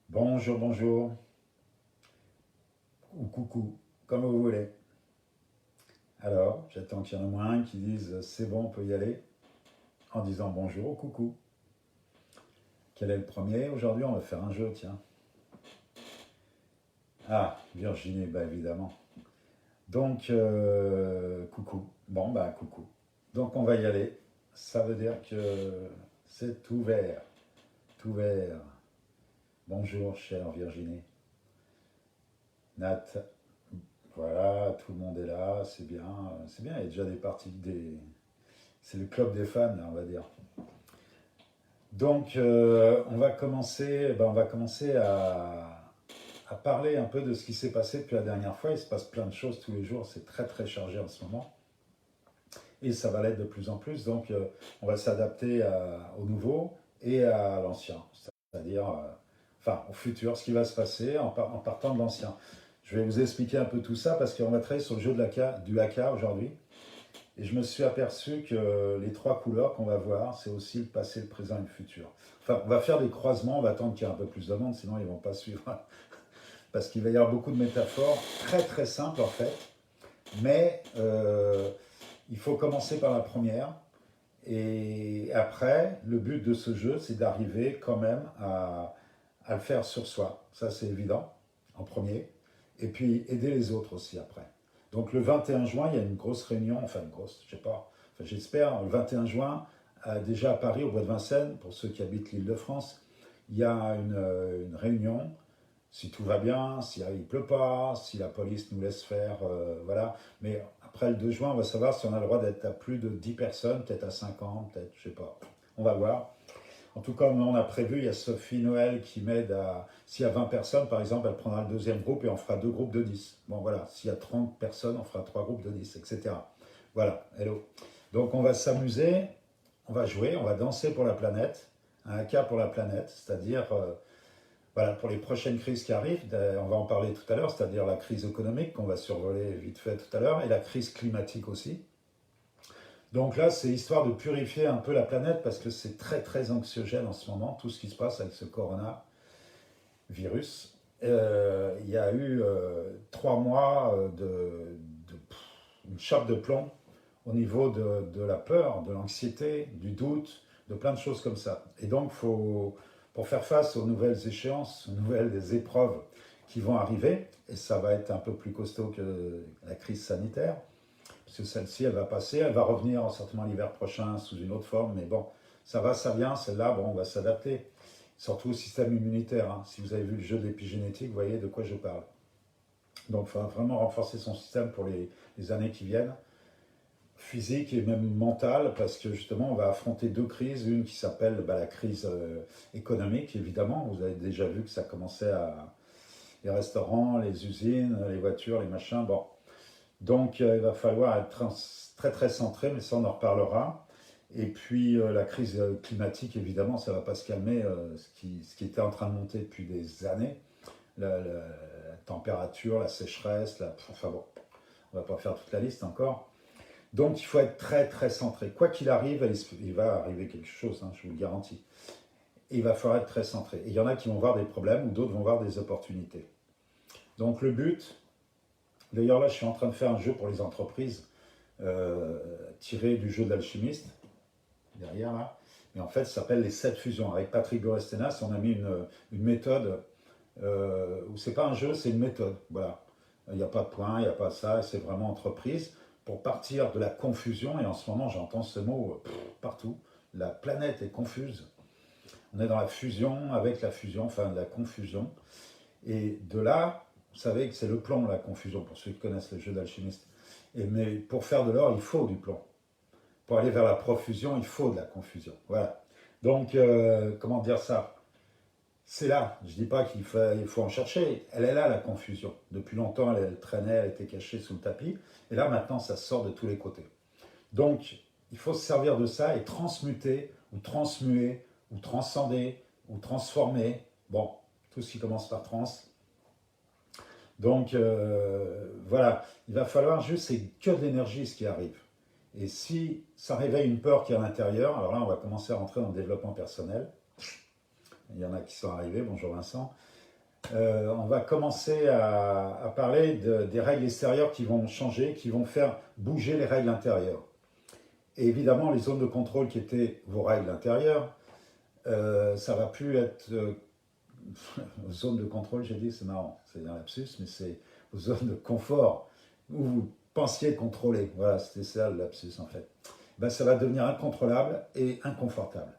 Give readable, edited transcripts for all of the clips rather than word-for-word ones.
Bonjour, bonjour, ou coucou, comme vous voulez. Alors, j'attends qu'il y en ait moins un qui dise c'est bon, on peut y aller, en disant bonjour ou coucou. Quel est le premier? Aujourd'hui, on va faire un jeu, tiens. Ah, Virginie, bah évidemment. Donc, coucou. Bon, bah coucou. Donc, on va y aller. Ça veut dire que c'est ouvert. Tout ouvert. Bonjour, chère Virginie. Nat, voilà, tout le monde est là, c'est bien. C'est bien, il y a déjà des parties, c'est le club des fans, on va dire. Donc, on va commencer à parler un peu de ce qui s'est passé depuis la dernière fois. Il se passe plein de choses tous les jours, c'est très très chargé en ce moment. Et ça va l'être de plus en plus. Donc, on va s'adapter au nouveau et à l'ancien. C'est-à-dire, enfin, au futur, ce qui va se passer en partant de l'ancien. Je vais vous expliquer un peu tout ça parce qu'on va travailler sur le jeu du haka aujourd'hui. Et je me suis aperçu que les trois couleurs qu'on va voir, c'est aussi le passé, le présent et le futur. Enfin, on va faire des croisements, on va attendre qu'il y ait un peu plus de monde, sinon ils ne vont pas suivre. Parce qu'il va y avoir beaucoup de métaphores très très simples en fait. Mais il faut commencer par la première. Et après, le but de ce jeu, c'est d'arriver quand même à le faire sur soi. Ça, c'est évident, en premier. Et puis, aider les autres aussi après. Donc, le 21 juin, il y a une grosse réunion, enfin, une grosse, je sais pas, enfin, j'espère, le 21 juin, déjà à Paris, au bois de Vincennes, pour ceux qui habitent l'île de France, il y a une réunion. Si tout va bien, s'il ne pleut pas, si la police nous laisse faire, voilà. Mais après le 2 juin, on va savoir si on a le droit d'être à plus de 10 personnes, peut-être à 50, peut-être, je sais pas. On va voir. En tout cas, on a prévu, il y a Sophie Noël qui m'aide à. S'il y a 20 personnes, par exemple, elle prendra le deuxième groupe et on fera deux groupes de 10. Bon, voilà. S'il y a 30 personnes, on fera trois groupes de 10, etc. Voilà, hello. Donc, on va s'amuser, on va jouer, on va danser pour la planète, un cas pour la planète, c'est-à-dire voilà, pour les prochaines crises qui arrivent, on va en parler tout à l'heure, c'est-à-dire la crise économique qu'on va survoler vite fait tout à l'heure, et la crise climatique aussi. Donc là, c'est histoire de purifier un peu la planète parce que c'est très très anxiogène en ce moment, tout ce qui se passe avec ce coronavirus. Il y a eu 3 mois une chape de plomb au niveau de la peur, de l'anxiété, du doute, de plein de choses comme ça. Et donc, pour faire face aux nouvelles échéances, aux nouvelles épreuves qui vont arriver, et ça va être un peu plus costaud que la crise sanitaire, parce que celle-ci, elle va passer, elle va revenir certainement l'hiver prochain sous une autre forme, mais bon, ça va, ça vient, celle-là, bon, on va s'adapter. Surtout au système immunitaire. Hein. Si vous avez vu le jeu d'épigénétique, vous voyez de quoi je parle. Donc, il faut vraiment renforcer son système pour les années qui viennent, physique et même mentale, parce que justement, on va affronter deux crises. Une qui s'appelle la crise économique, évidemment. Vous avez déjà vu que ça commençait à les restaurants, les usines, les voitures, les machins. Bon, donc il va falloir être très très centré, mais ça on en reparlera. Et puis la crise climatique, évidemment, ça ne va pas se calmer, ce qui était en train de monter depuis des années. La température, la sécheresse, enfin bon, on ne va pas faire toute la liste encore. Donc il faut être très très centré. Quoi qu'il arrive, il va arriver quelque chose, hein, je vous le garantis. Et il va falloir être très centré. Et il y en a qui vont voir des problèmes ou d'autres vont voir des opportunités. Donc le but, d'ailleurs là je suis en train de faire un jeu pour les entreprises tiré du jeu d'alchimiste, derrière là. Mais en fait, ça s'appelle les 7 fusions. Avec Patrick Borestenas, on a mis une méthode où c'est pas un jeu, c'est une méthode. Voilà. Il n'y a pas de point, il n'y a pas ça, c'est vraiment entreprise pour partir de la confusion. Et en ce moment, j'entends ce mot partout. La planète est confuse. On est dans la fusion avec la fusion, enfin de la confusion. Et de là, vous savez que c'est le plomb, la confusion, pour ceux qui connaissent le jeu d'alchimiste. Mais pour faire de l'or, il faut du plomb. Pour aller vers la profusion, il faut de la confusion. Voilà. Donc, comment dire ça? C'est là. Je ne dis pas qu'il faut en chercher. Elle est là, la confusion. Depuis longtemps, elle traînait, elle était cachée sous le tapis. Et là, maintenant, ça sort de tous les côtés. Donc, il faut se servir de ça et transmuter, ou transmuer, ou transcender, ou transformer. Bon, tout ce qui commence par trans. Donc, voilà. Il va falloir juste, c'est que de l'énergie ce qui arrive. Et si ça réveille une peur qui est à l'intérieur, alors là, on va commencer à rentrer dans le développement personnel. Il y en a qui sont arrivés, bonjour Vincent. on va commencer à parler des règles extérieures qui vont changer, qui vont faire bouger les règles intérieures. Et évidemment, les zones de contrôle qui étaient vos règles intérieures, ça va plus être zone de contrôle, j'ai dit, c'est marrant, c'est un lapsus, mais c'est vos zones de confort où vous pensiez contrôler. Voilà, c'était ça le lapsus en fait. Ben, ça va devenir incontrôlable et inconfortable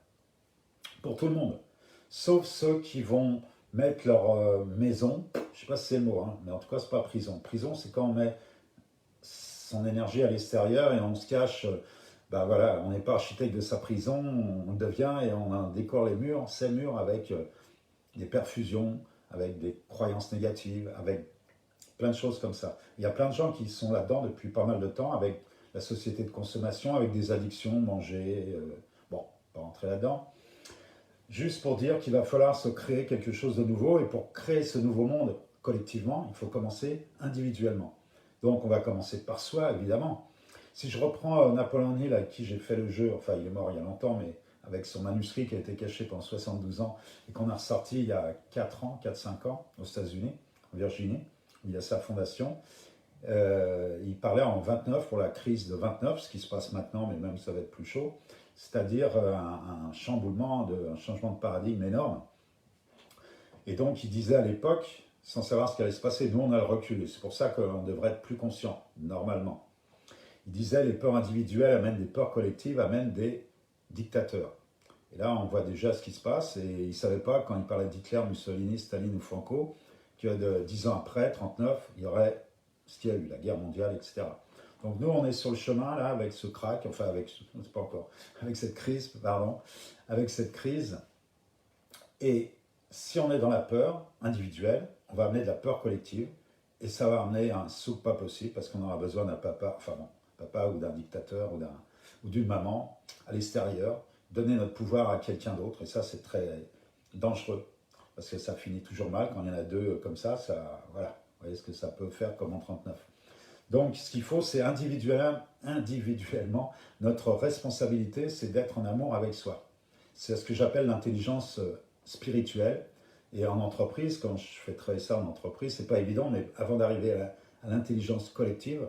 pour tout le monde, sauf ceux qui vont mettre leur maison, je ne sais pas si c'est le mot, hein, mais en tout cas, c'est pas prison. Prison, c'est quand on met son énergie à l'extérieur et on se cache. Ben voilà, on n'est pas architecte de sa prison, on le devient et on décore les murs, ces murs avec des perfusions, avec des croyances négatives, avec plein de choses comme ça. Il y a plein de gens qui sont là-dedans depuis pas mal de temps avec la société de consommation, avec des addictions, manger, bon, pas rentrer là-dedans. Juste pour dire qu'il va falloir se créer quelque chose de nouveau et pour créer ce nouveau monde collectivement, il faut commencer individuellement. Donc on va commencer par soi, évidemment. Si je reprends Napoléon Hill, avec qui j'ai fait le jeu, enfin il est mort il y a longtemps, mais avec son manuscrit qui a été caché pendant 72 ans et qu'on a ressorti il y a 4 ans, 4-5 ans aux États-Unis, en Virginie, où il y a sa fondation. Il parlait en 29 pour la crise de 29, ce qui se passe maintenant, mais même ça va être plus chaud, c'est-à-dire un chamboulement, un changement de paradigme énorme. Et donc il disait à l'époque, sans savoir ce qui allait se passer, nous on a le recul, et c'est pour ça qu'on devrait être plus conscient, normalement. Il disait les peurs individuelles amènent des peurs collectives, amènent des dictateurs. Et là on voit déjà ce qui se passe, et il ne savait pas, quand il parlait d'Hitler, Mussolini, Staline ou Franco, que 10 ans après, 39, il y aurait ce qu'il y a eu, la guerre mondiale, etc. Donc nous, on est sur le chemin, là, avec ce crack, enfin, c'est pas encore, avec cette crise, pardon, avec cette crise. Et si on est dans la peur individuelle, on va amener de la peur collective, et ça va amener un soupe pas possible, parce qu'on aura besoin d'un papa, enfin bon, papa ou d'un dictateur ou d'une maman à l'extérieur, donner notre pouvoir à quelqu'un d'autre, et ça, c'est très dangereux, parce que ça finit toujours mal, quand il y en a deux comme ça, voilà, vous voyez ce que ça peut faire comme en 39. Donc, ce qu'il faut, c'est individuellement, notre responsabilité, c'est d'être en amour avec soi. C'est ce que j'appelle l'intelligence spirituelle. Et en entreprise, quand je fais travailler ça en entreprise, c'est pas évident, mais avant d'arriver à l'intelligence collective,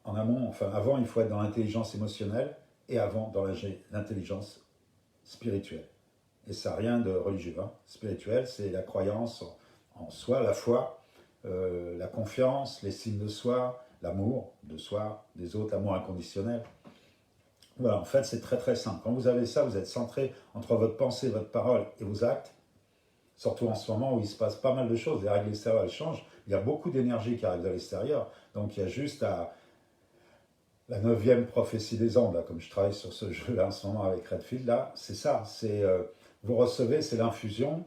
en amont, enfin avant, il faut être dans l'intelligence émotionnelle et avant dans l'intelligence spirituelle. Et ça n'a rien de religieux. Hein. Spirituel, c'est la croyance en soi, la foi, la confiance, l'estime de soi, l'amour de soi, des autres, l'amour inconditionnel. Voilà, en fait, c'est très très simple. Quand vous avez ça, vous êtes centré entre votre pensée, votre parole et vos actes, surtout en ce moment où il se passe pas mal de choses, les règles extérieures elles changent, il y a beaucoup d'énergie qui arrive de l'extérieur, donc il y a juste la 9e prophétie des ondes, là, comme je travaille sur ce jeu-là en ce moment avec Redfield, là, c'est ça, c'est vous recevez, c'est l'infusion,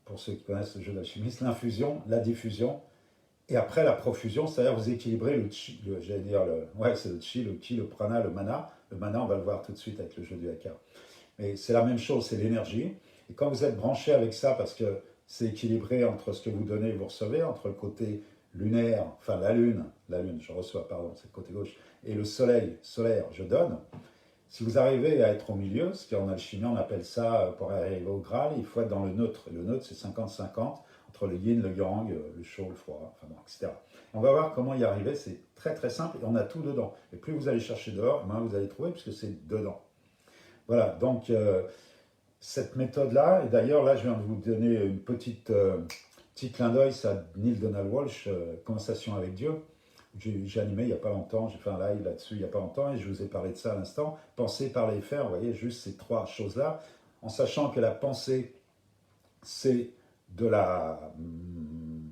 pour ceux qui connaissent le jeu d'alchimiste, l'infusion, la diffusion, et après la profusion, c'est-à-dire vous équilibrez le chi, j'allais dire, ouais, c'est le chi, le ki, le prana, le mana. Le mana, on va le voir tout de suite avec le jeu du haka. Mais c'est la même chose, c'est l'énergie. Et quand vous êtes branché avec ça, parce que c'est équilibré entre ce que vous donnez et vous recevez, entre le côté lunaire, enfin la lune, je reçois, pardon, c'est le côté gauche, et le soleil, solaire, je donne. Si vous arrivez à être au milieu, ce qu'en alchimie on appelle ça, pour arriver au Graal, il faut être dans le neutre. Et le neutre, c'est 50-50, entre le yin, le yang, le chaud, le froid, enfin bon, etc. On va voir comment y arriver, c'est très très simple, et on a tout dedans. Et plus vous allez chercher dehors, moins vous allez trouver, puisque c'est dedans. Voilà, donc cette méthode-là, et d'ailleurs là je viens de vous donner une petit clin d'œil, c'est à Neil Donald Walsh, Conversation avec Dieu. J'ai animé il n'y a pas longtemps, j'ai fait un live là-dessus il n'y a pas longtemps et je vous ai parlé de ça à l'instant. Penser, parler, faire, vous voyez, juste ces trois choses-là, en sachant que la pensée, c'est de la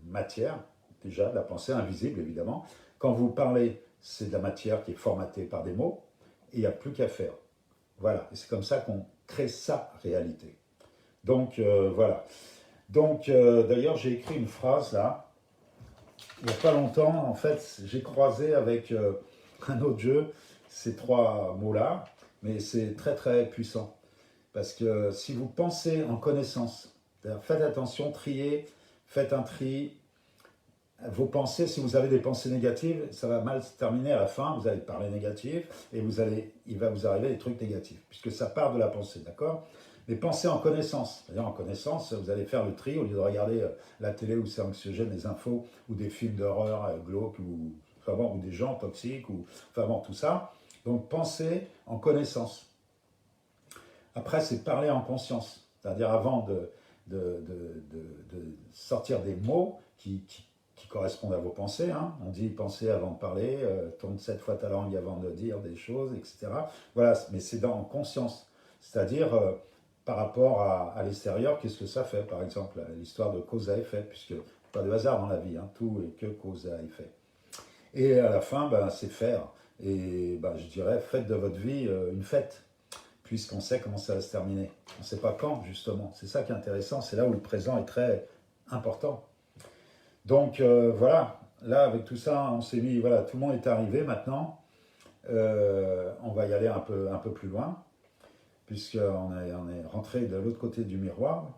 matière, déjà, de la pensée invisible évidemment. Quand vous parlez, c'est de la matière qui est formatée par des mots et il n'y a plus qu'à faire. Voilà, et c'est comme ça qu'on crée sa réalité. Donc voilà. Donc d'ailleurs, j'ai écrit une phrase là. Il n'y a pas longtemps, en fait, j'ai croisé avec un autre jeu ces trois mots-là, mais c'est très très puissant. Parce que si vous pensez en connaissance, faites attention, triez, faites un tri. Vos pensées, si vous avez des pensées négatives, ça va mal se terminer à la fin, vous allez parler négatif et il va vous arriver des trucs négatifs, puisque ça part de la pensée, d'accord? Mais pensez en connaissance. C'est-à-dire en connaissance, vous allez faire le tri au lieu de regarder la télé où c'est anxiogène, les infos, ou des films d'horreur glauques, enfin bon, ou des gens toxiques, ou enfin bon, tout ça. Donc pensez en connaissance. Après, c'est parler en conscience. C'est-à-dire avant de sortir des mots qui correspondent à vos pensées. Hein. On dit penser avant de parler, tourne 7 fois ta langue avant de dire des choses, etc. Voilà, mais c'est dans conscience. C'est-à-dire par rapport à l'extérieur, qu'est-ce que ça fait, par exemple, l'histoire de cause à effet, puisque pas de hasard dans la vie, hein, tout est que cause à effet. Et à la fin, ben, c'est faire. Et ben, je dirais, faites de votre vie une fête, puisqu'on sait comment ça va se terminer. On ne sait pas quand, justement. C'est ça qui est intéressant, c'est là où le présent est très important. Donc voilà, là avec tout ça, on s'est mis, voilà, tout le monde est arrivé maintenant. On va y aller un peu plus loin, puisqu'on est rentré de l'autre côté du miroir,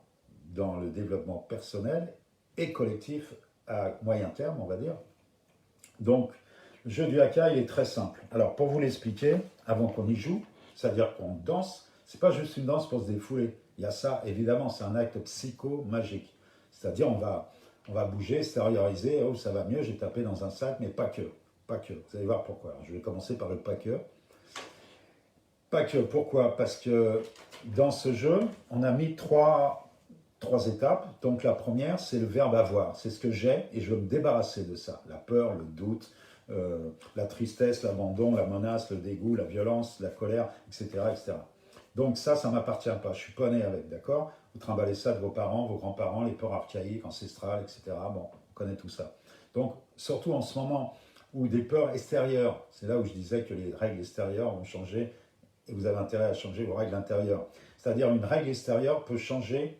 dans le développement personnel et collectif à moyen terme, on va dire. Donc, le jeu du haka, il est très simple. Alors, pour vous l'expliquer, avant qu'on y joue, c'est-à-dire qu'on danse, c'est pas juste une danse pour se défouler. Il y a ça, évidemment, c'est un acte psycho-magique. C'est-à-dire, on va bouger, extérioriser, oh, ça va mieux, j'ai tapé dans un sac, mais pas que. Pas que. Vous allez voir pourquoi. Alors, je vais commencer par le pas que. Pas que. Pourquoi? Parce que dans ce jeu, on a mis trois étapes. Donc la première, c'est le verbe avoir. C'est ce que j'ai et je veux me débarrasser de ça. La peur, le doute, la tristesse, l'abandon, la menace, le dégoût, la violence, la colère, etc. etc. Donc ça ne m'appartient pas. Je ne suis pas né avec, d'accord? Vous trimballez ça de vos parents, vos grands-parents, les peurs archaïques, ancestrales, etc. Bon, on connaît tout ça. Donc, surtout en ce moment où des peurs extérieures, c'est là où je disais que les règles extérieures vont changer et vous avez intérêt à changer vos règles intérieures. C'est-à-dire une règle extérieure peut changer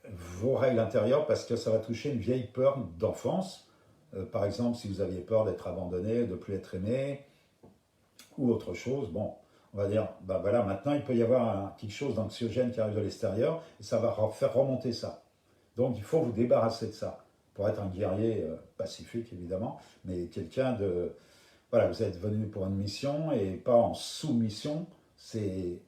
vos règles intérieures parce que ça va toucher une vieille peur d'enfance. Par exemple, si vous aviez peur d'être abandonné, de ne plus être aimé, ou autre chose, bon, on va dire, ben voilà, maintenant il peut y avoir quelque chose d'anxiogène qui arrive de l'extérieur et ça va faire remonter ça. Donc il faut vous débarrasser de ça pour être un guerrier pacifique évidemment, mais quelqu'un de... Voilà, vous êtes venu pour une mission et pas en soumission, c'est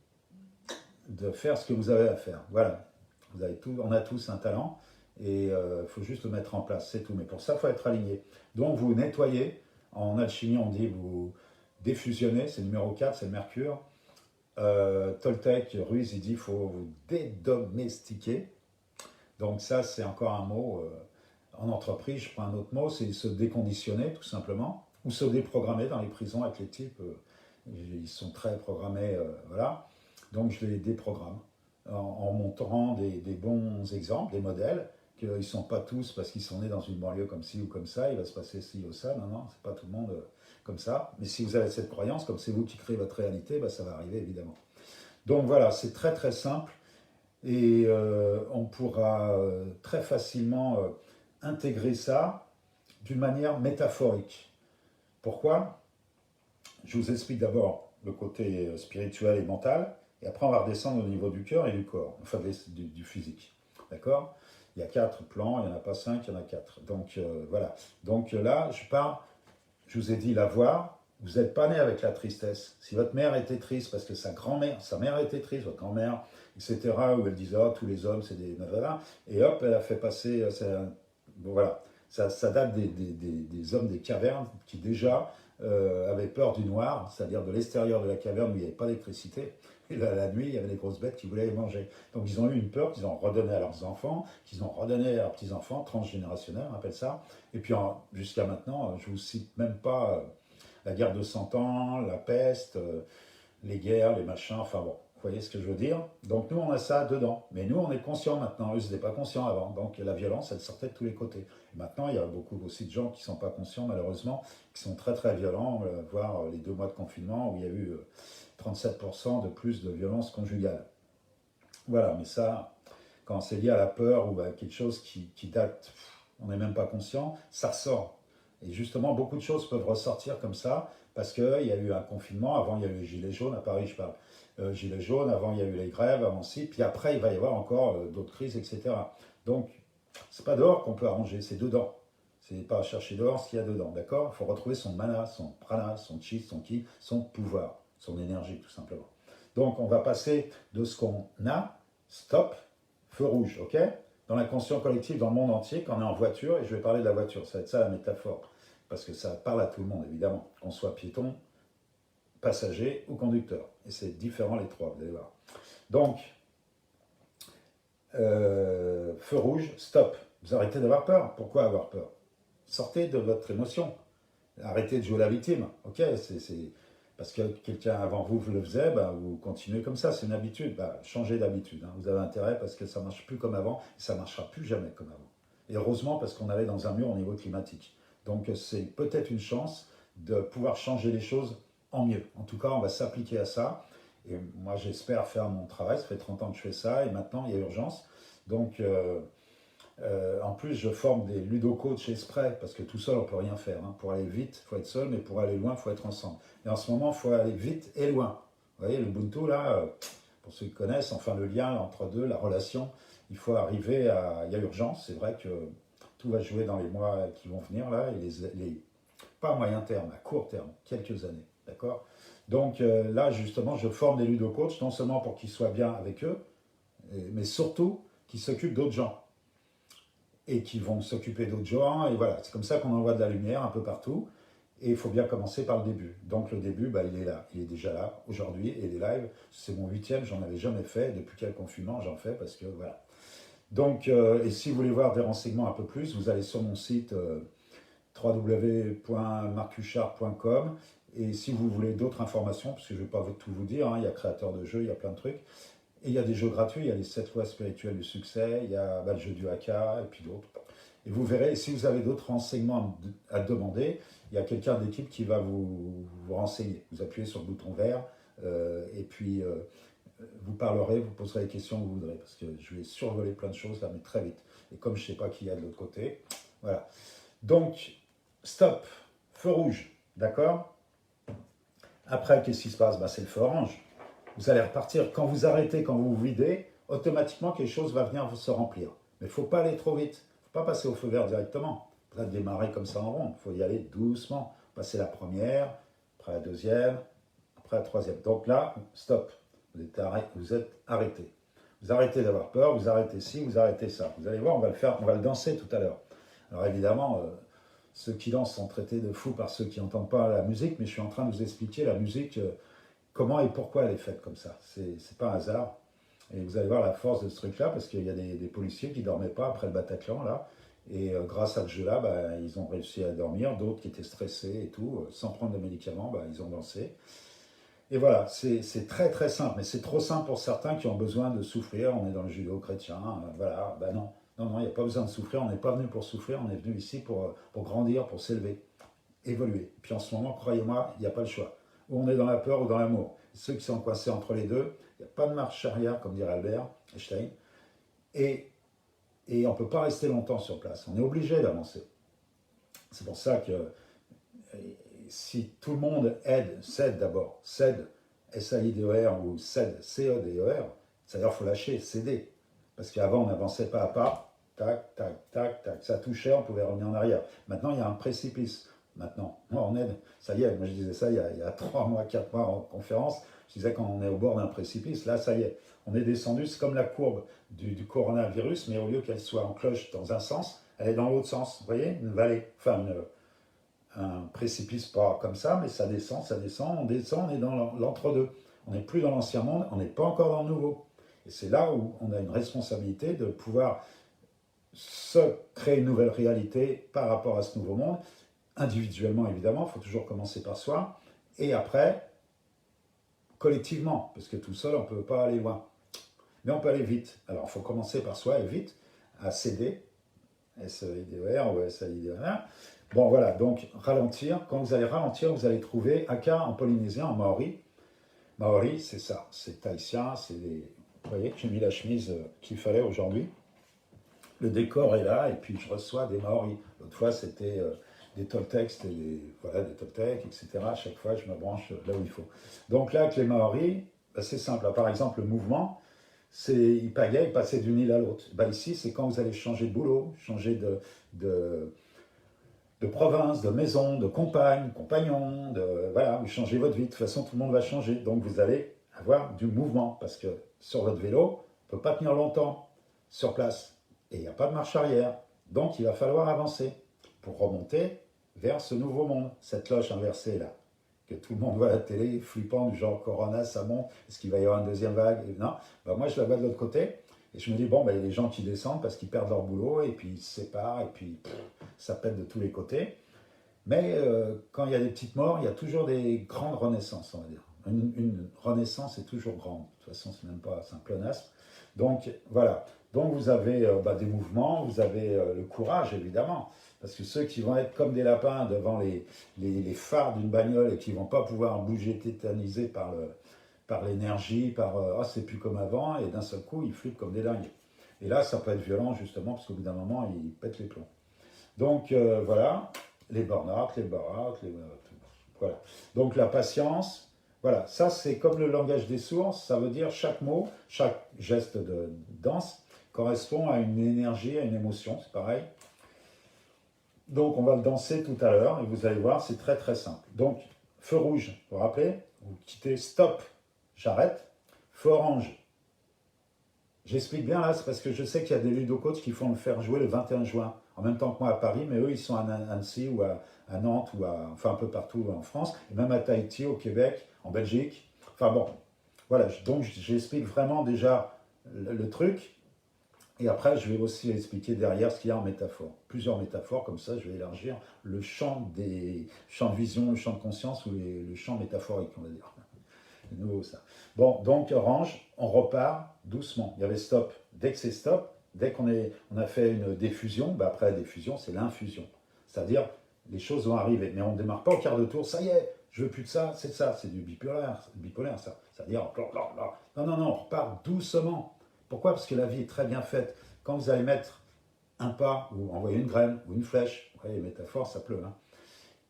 de faire ce que vous avez à faire. Voilà, vous avez tout, on a tous un talent et il faut juste le mettre en place, c'est tout. Mais pour ça, il faut être aligné. Donc vous nettoyez, en alchimie on dit vous défusionnez, c'est le numéro 4, c'est le mercure. Toltec, Ruiz, il dit qu'il faut vous dédomestiquer. Donc ça, c'est encore un mot. En entreprise, je prends un autre mot, c'est se déconditionner tout simplement, ou se déprogrammer dans les prisons avec les types. Ils sont très programmés, voilà. Donc je les déprogramme en montrant des bons exemples, des modèles, qu'ils ne sont pas tous parce qu'ils sont nés dans une banlieue comme ci ou comme ça, il va se passer ci ou ça. Non, non, c'est pas tout le monde comme ça. Mais si vous avez cette croyance, comme c'est vous qui créez votre réalité, bah, ça va arriver évidemment. Donc voilà, c'est très très simple et on pourra très facilement intégrer ça d'une manière métaphorique. Pourquoi? Je vous explique d'abord le côté spirituel et mental, et après on va redescendre au niveau du cœur et du corps, enfin du physique. D'accord? Il y a 4 plans, il n'y en a pas 5, il y en a 4. Donc voilà. Donc là, je vous ai dit l'avoir, vous n'êtes pas né avec la tristesse. Si votre mère était triste parce que sa mère était triste, votre grand-mère, etc., où elle disait, oh, tous les hommes, c'est des... Voilà, et hop, elle a fait passer... bon, voilà. Ça date des hommes des cavernes qui déjà avaient peur du noir, c'est-à-dire de l'extérieur de la caverne où il n'y avait pas d'électricité. Et là, la nuit, il y avait des grosses bêtes qui voulaient les manger. Donc ils ont eu une peur qu'ils ont redonné à leurs enfants, qu'ils ont redonné à leurs petits-enfants, transgénérationnels, on appelle ça. Et puis jusqu'à maintenant, je ne vous cite même pas la guerre de 100 ans, la peste, les guerres, les machins, enfin bon. Vous voyez ce que je veux dire? Donc nous, on a ça dedans. Mais nous, on est conscients maintenant. Eux, ils n'étaient pas conscients avant. Donc la violence, elle sortait de tous les côtés. Et maintenant, il y a beaucoup aussi de gens qui ne sont pas conscients, malheureusement, qui sont très très violents, voire les 2 mois de confinement où il y a eu 37% de plus de violence conjugale. Voilà, mais ça, quand c'est lié à la peur ou à quelque chose qui date, on n'est même pas conscient, ça ressort. Et justement, beaucoup de choses peuvent ressortir comme ça, parce qu'il y a eu un confinement, avant il y a eu les gilets jaunes, à Paris je parle, gilets jaunes, avant il y a eu les grèves, avant ci, puis après il va y avoir encore d'autres crises, etc. Donc, c'est pas dehors qu'on peut arranger, c'est dedans. C'est pas chercher dehors ce qu'il y a dedans, d'accord? Il faut retrouver son mana, son prana, son chi, son ki, son pouvoir, son énergie tout simplement. Donc, on va passer de ce qu'on a, stop, feu rouge, ok? Dans l'inconscient collectif, dans le monde entier, quand on est en voiture, et je vais parler de la voiture, ça va être ça la métaphore, parce que ça parle à tout le monde, évidemment, qu'on soit piéton, passager ou conducteur. Et c'est différent les trois, vous allez voir. Donc, feu rouge, stop. Vous arrêtez d'avoir peur. Pourquoi avoir peur? Sortez de votre émotion. Arrêtez de jouer la victime. Ok, parce que quelqu'un avant vous le faisait, bah, vous continuez comme ça, c'est une habitude. Bah, changez d'habitude. Hein. Vous avez intérêt parce que ça ne marche plus comme avant, et ça ne marchera plus jamais comme avant. Et heureusement parce qu'on allait dans un mur au niveau climatique. Donc c'est peut-être une chance de pouvoir changer les choses en mieux. En tout cas, on va s'appliquer à ça. Et moi, j'espère faire mon travail. Ça fait 30 ans que je fais ça et maintenant, il y a urgence. Donc, en plus, je forme des ludo-coachs exprès parce que tout seul, on ne peut rien faire. Hein. Pour aller vite, il faut être seul, mais pour aller loin, il faut être ensemble. Et en ce moment, il faut aller vite et loin. Vous voyez, l'Ubuntu, là, pour ceux qui connaissent, enfin le lien entre deux, la relation, il faut arriver à. Il y a urgence. C'est vrai que tout va jouer dans les mois qui vont venir, là, et pas à moyen terme, à court terme, quelques années. D'accord? Donc là, justement, je forme des ludo-coachs, non seulement pour qu'ils soient bien avec eux, mais surtout qu'ils s'occupent d'autres gens. Et qui vont s'occuper d'autres gens. Et voilà, c'est comme ça qu'on envoie de la lumière un peu partout. Et il faut bien commencer par le début. Donc le début, bah, il est là. Il est déjà là aujourd'hui. Et les lives, c'est mon 8e, j'en avais jamais fait. Depuis quel confinement j'en fais parce que voilà. Donc, et si vous voulez voir des renseignements un peu plus, vous allez sur mon site www.marcuchard.com. Et si vous voulez d'autres informations, parce que je ne vais pas tout vous dire, hein, il y a créateur de jeux, il y a plein de trucs. Et il y a des jeux gratuits, il y a les 7 lois spirituelles du succès, il y a le jeu du haka, et puis d'autres. Et vous verrez, si vous avez d'autres renseignements à demander, il y a quelqu'un d'équipe qui va vous renseigner. Vous appuyez sur le bouton vert, et puis vous parlerez, vous poserez les questions que vous voudrez, parce que je vais survoler plein de choses là, mais très vite. Et comme je ne sais pas qui y a de l'autre côté, voilà. Donc, stop, feu rouge, d'accord? Après, qu'est-ce qui se passe? C'est le feu orange. Vous allez repartir. Quand vous arrêtez, quand vous vous videz, automatiquement, quelque chose va venir se remplir. Mais il ne faut pas aller trop vite. Il ne faut pas passer au feu vert directement. Il ne faut pas démarrer comme ça en rond. Il faut y aller doucement. Passer la première, après la deuxième, après la troisième. Donc là, stop. Vous êtes arrêté. Vous arrêtez d'avoir peur, vous arrêtez ci, vous arrêtez ça. Vous allez voir, on va le faire, on va le danser tout à l'heure. Alors évidemment, ceux qui dansent sont traités de fous par ceux qui n'entendent pas la musique, mais je suis en train de vous expliquer la musique. Comment et pourquoi elle est faite comme ça. C'est pas un hasard. Et vous allez voir la force de ce truc-là, parce qu'il y a des policiers qui ne dormaient pas après le Bataclan, là. Et grâce à ce jeu-là, ils ont réussi à dormir. D'autres qui étaient stressés et tout, sans prendre de médicaments, ils ont dansé. Et voilà, c'est très très simple. Mais c'est trop simple pour certains qui ont besoin de souffrir. On est dans le judéo-chrétien, voilà. Non, non, non, il n'y a pas besoin de souffrir. On n'est pas venu pour souffrir, on est venu ici pour grandir, pour s'élever, évoluer. Puis en ce moment, croyez-moi, il n'y a pas le choix. Ou on est dans la peur ou dans l'amour. Ceux qui sont coincés entre les deux, il n'y a pas de marche arrière, comme dirait Albert Einstein. Et on ne peut pas rester longtemps sur place. On est obligé d'avancer. C'est pour ça que si tout le monde cède d'abord, cède, S-A-I-D-E-R ou cède, C-E-D-E-R, c'est-à-dire qu'il faut lâcher, céder. Parce qu'avant, on n'avançait pas à pas, tac, tac, tac, tac. Ça touchait, on pouvait revenir en arrière. Maintenant, il y a un précipice. Maintenant, moi, on aide. Ça y est, moi je disais ça il y a 3 mois, 4 mois en conférence. Je disais quand on est au bord d'un précipice, là, ça y est, on est descendu. C'est comme la courbe du coronavirus, mais au lieu qu'elle soit en cloche dans un sens, elle est dans l'autre sens. Vous voyez, une vallée, enfin un précipice pas comme ça, mais ça descend, on descend, on est dans l'entre-deux. On n'est plus dans l'ancien monde, on n'est pas encore dans le nouveau. Et c'est là où on a une responsabilité de pouvoir se créer une nouvelle réalité par rapport à ce nouveau monde. Individuellement, évidemment, il faut toujours commencer par soi. Et après, collectivement, parce que tout seul, on ne peut pas aller loin. Mais on peut aller vite. Alors, il faut commencer par soi et vite, à céder, S-E-I-D-E-R ou S-A-I-D-E-R. Bon, voilà, donc ralentir. Quand vous allez ralentir, vous allez trouver Aka en polynésien, en maori. Maori, c'est ça, c'est tahitien, c'est les... Vous voyez, j'ai mis la chemise qu'il fallait aujourd'hui. Le décor est là, et puis je reçois des maoris. L'autre fois, c'était des Toltecs, des Toltecs, etc. À chaque fois, je me branche là où il faut. Donc là, avec les maoris, c'est simple. Par exemple, le mouvement, ils pagaient, ils passaient d'une île à l'autre. Ici, c'est quand vous allez changer de boulot, changer de province, de maison, de compagne, compagnon, voilà, vous changez votre vie. De toute façon, tout le monde va changer. Donc vous allez avoir du mouvement, parce que sur votre vélo, on ne peut pas tenir longtemps sur place, et il n'y a pas de marche arrière. Donc il va falloir avancer pour remonter vers ce nouveau monde, cette cloche inversée là, que tout le monde voit à la télé, flippant, du genre Corona, ça monte, est-ce qu'il va y avoir une deuxième vague? Et non, ben moi je la vois de l'autre côté, et je me dis, bon, ben, il y a des gens qui descendent parce qu'ils perdent leur boulot, et puis ils se séparent, et puis ça pète de tous les côtés. Mais quand il y a des petites morts, il y a toujours des grandes renaissances, on va dire. Une renaissance est toujours grande. De toute façon, c'est même pas un pléonasme. Donc voilà. Donc vous avez des mouvements, vous avez le courage évidemment, parce que ceux qui vont être comme des lapins devant les phares d'une bagnole et qui vont pas pouvoir bouger tétanisés par l'énergie, par ah c'est plus comme avant, et d'un seul coup ils flippent comme des dingues. Et là ça peut être violent justement parce qu'au bout d'un moment ils pètent les plombs. Donc voilà, les burn-out, les baraques, voilà. Donc la patience, voilà, ça c'est comme le langage des sourds, ça veut dire chaque mot, chaque geste de danse correspond à une énergie, à une émotion, c'est pareil. Donc on va le danser tout à l'heure et vous allez voir, c'est très très simple. Donc feu rouge, vous vous rappelez, vous quittez stop, j'arrête. Feu orange, j'explique bien là, c'est parce que je sais qu'il y a des ludocoachs qui font le faire jouer le 21 juin, en même temps que moi à Paris, mais eux ils sont à Annecy ou à Nantes ou enfin un peu partout en France, et même à Tahiti, au Québec, en Belgique. Enfin bon, voilà, donc j'explique vraiment déjà le truc, et après je vais aussi expliquer derrière ce qu'il y a en métaphore. Plusieurs métaphores, comme ça je vais élargir le champ des champs de vision, le champ de conscience ou le champ métaphorique, on va dire. C'est nouveau ça. Bon, donc orange, on repart doucement. Il y avait stop. Dès que c'est stop, dès on a fait une diffusion, ben après la diffusion, c'est l'infusion. C'est-à-dire, les choses vont arriver. Mais on ne démarre pas au quart de tour, ça y est, je veux plus de ça, c'est ça. C'est du bipolaire ça. C'est-à-dire, non, non, non, on repart doucement. Pourquoi? Parce que la vie est très bien faite. Quand vous allez mettre un pas, ou envoyer une graine, ou une flèche, vous voyez, les métaphores, ça pleut, hein.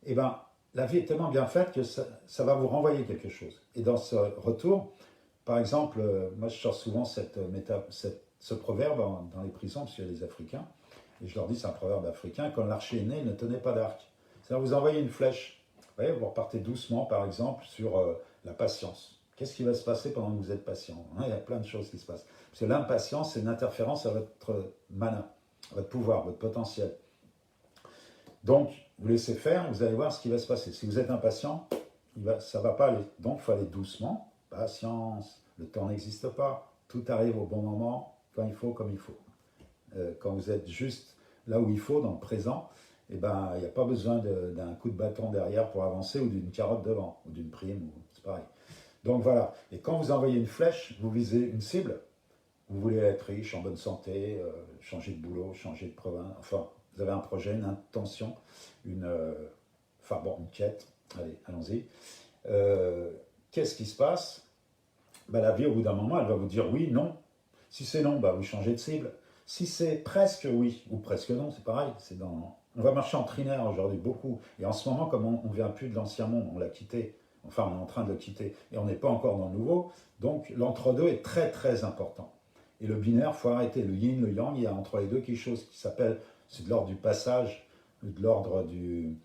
Eh bien, la vie est tellement bien faite que ça va vous renvoyer quelque chose. Et dans ce retour, par exemple, moi je sors souvent ce proverbe dans les prisons, parce qu'il y a des Africains, et je leur dis c'est un proverbe africain, quand l'archer est né, il ne tenait pas d'arc. C'est-à-dire vous envoyez une flèche, vous voyez, vous repartez doucement par exemple sur la patience. Qu'est-ce qui va se passer pendant que vous êtes patient? Il y a plein de choses qui se passent. Parce que l'impatience, c'est une interférence à votre mana, à votre pouvoir, votre potentiel. Donc, vous laissez faire, vous allez voir ce qui va se passer. Si vous êtes impatient, ça ne va pas aller. Donc, il faut aller doucement. Patience. Le temps n'existe pas. Tout arrive au bon moment, quand il faut, comme il faut. Quand vous êtes juste là où il faut, dans le présent, eh ben, il n'y a pas besoin d'un coup de bâton derrière pour avancer ou d'une carotte devant, ou d'une prime, c'est pareil. Donc voilà. Et quand vous envoyez une flèche, vous visez une cible. Vous voulez être riche, en bonne santé, changer de boulot, changer de province, enfin, vous avez un projet, une intention, une quête. Allez, allons-y. Qu'est-ce qui se passe? Ben, la vie, au bout d'un moment, elle va vous dire oui, non. Si c'est non, ben, vous changez de cible. Si c'est presque oui ou presque non, c'est pareil. On va marcher en trinaire aujourd'hui, beaucoup. Et en ce moment, comme on ne vient plus de l'ancien monde, on l'a quitté. Enfin, on est en train de le quitter. Et on n'est pas encore dans le nouveau. Donc, l'entre-deux est très, très important. Et le binaire, il faut arrêter. Le yin, le yang, il y a entre les deux quelque chose qui s'appelle, c'est de l'ordre du passage, de l'ordre du...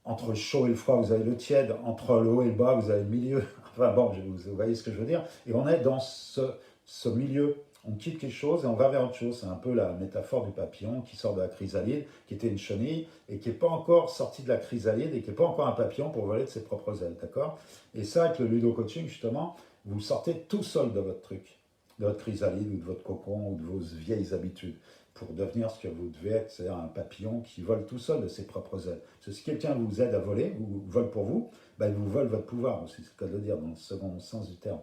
Entre le chaud et le froid, vous avez le tiède. Entre le haut et le bas, vous avez le milieu. Enfin bon, vous voyez ce que je veux dire. Et on est dans ce milieu. On quitte quelque chose et on va vers autre chose. C'est un peu la métaphore du papillon qui sort de la chrysalide, qui était une chenille et qui n'est pas encore sorti de la chrysalide et qui n'est pas encore un papillon pour voler de ses propres ailes. D'accord? Et ça, avec le ludo-coaching, justement, vous sortez tout seul de votre truc, de votre chrysalide ou de votre cocon ou de vos vieilles habitudes pour devenir ce que vous devez être, c'est-à-dire un papillon qui vole tout seul de ses propres ailes. Parce que si quelqu'un vous aide à voler, ou vole pour vous, ben il vous vole votre pouvoir aussi, c'est le cas de le dire dans le second sens du terme.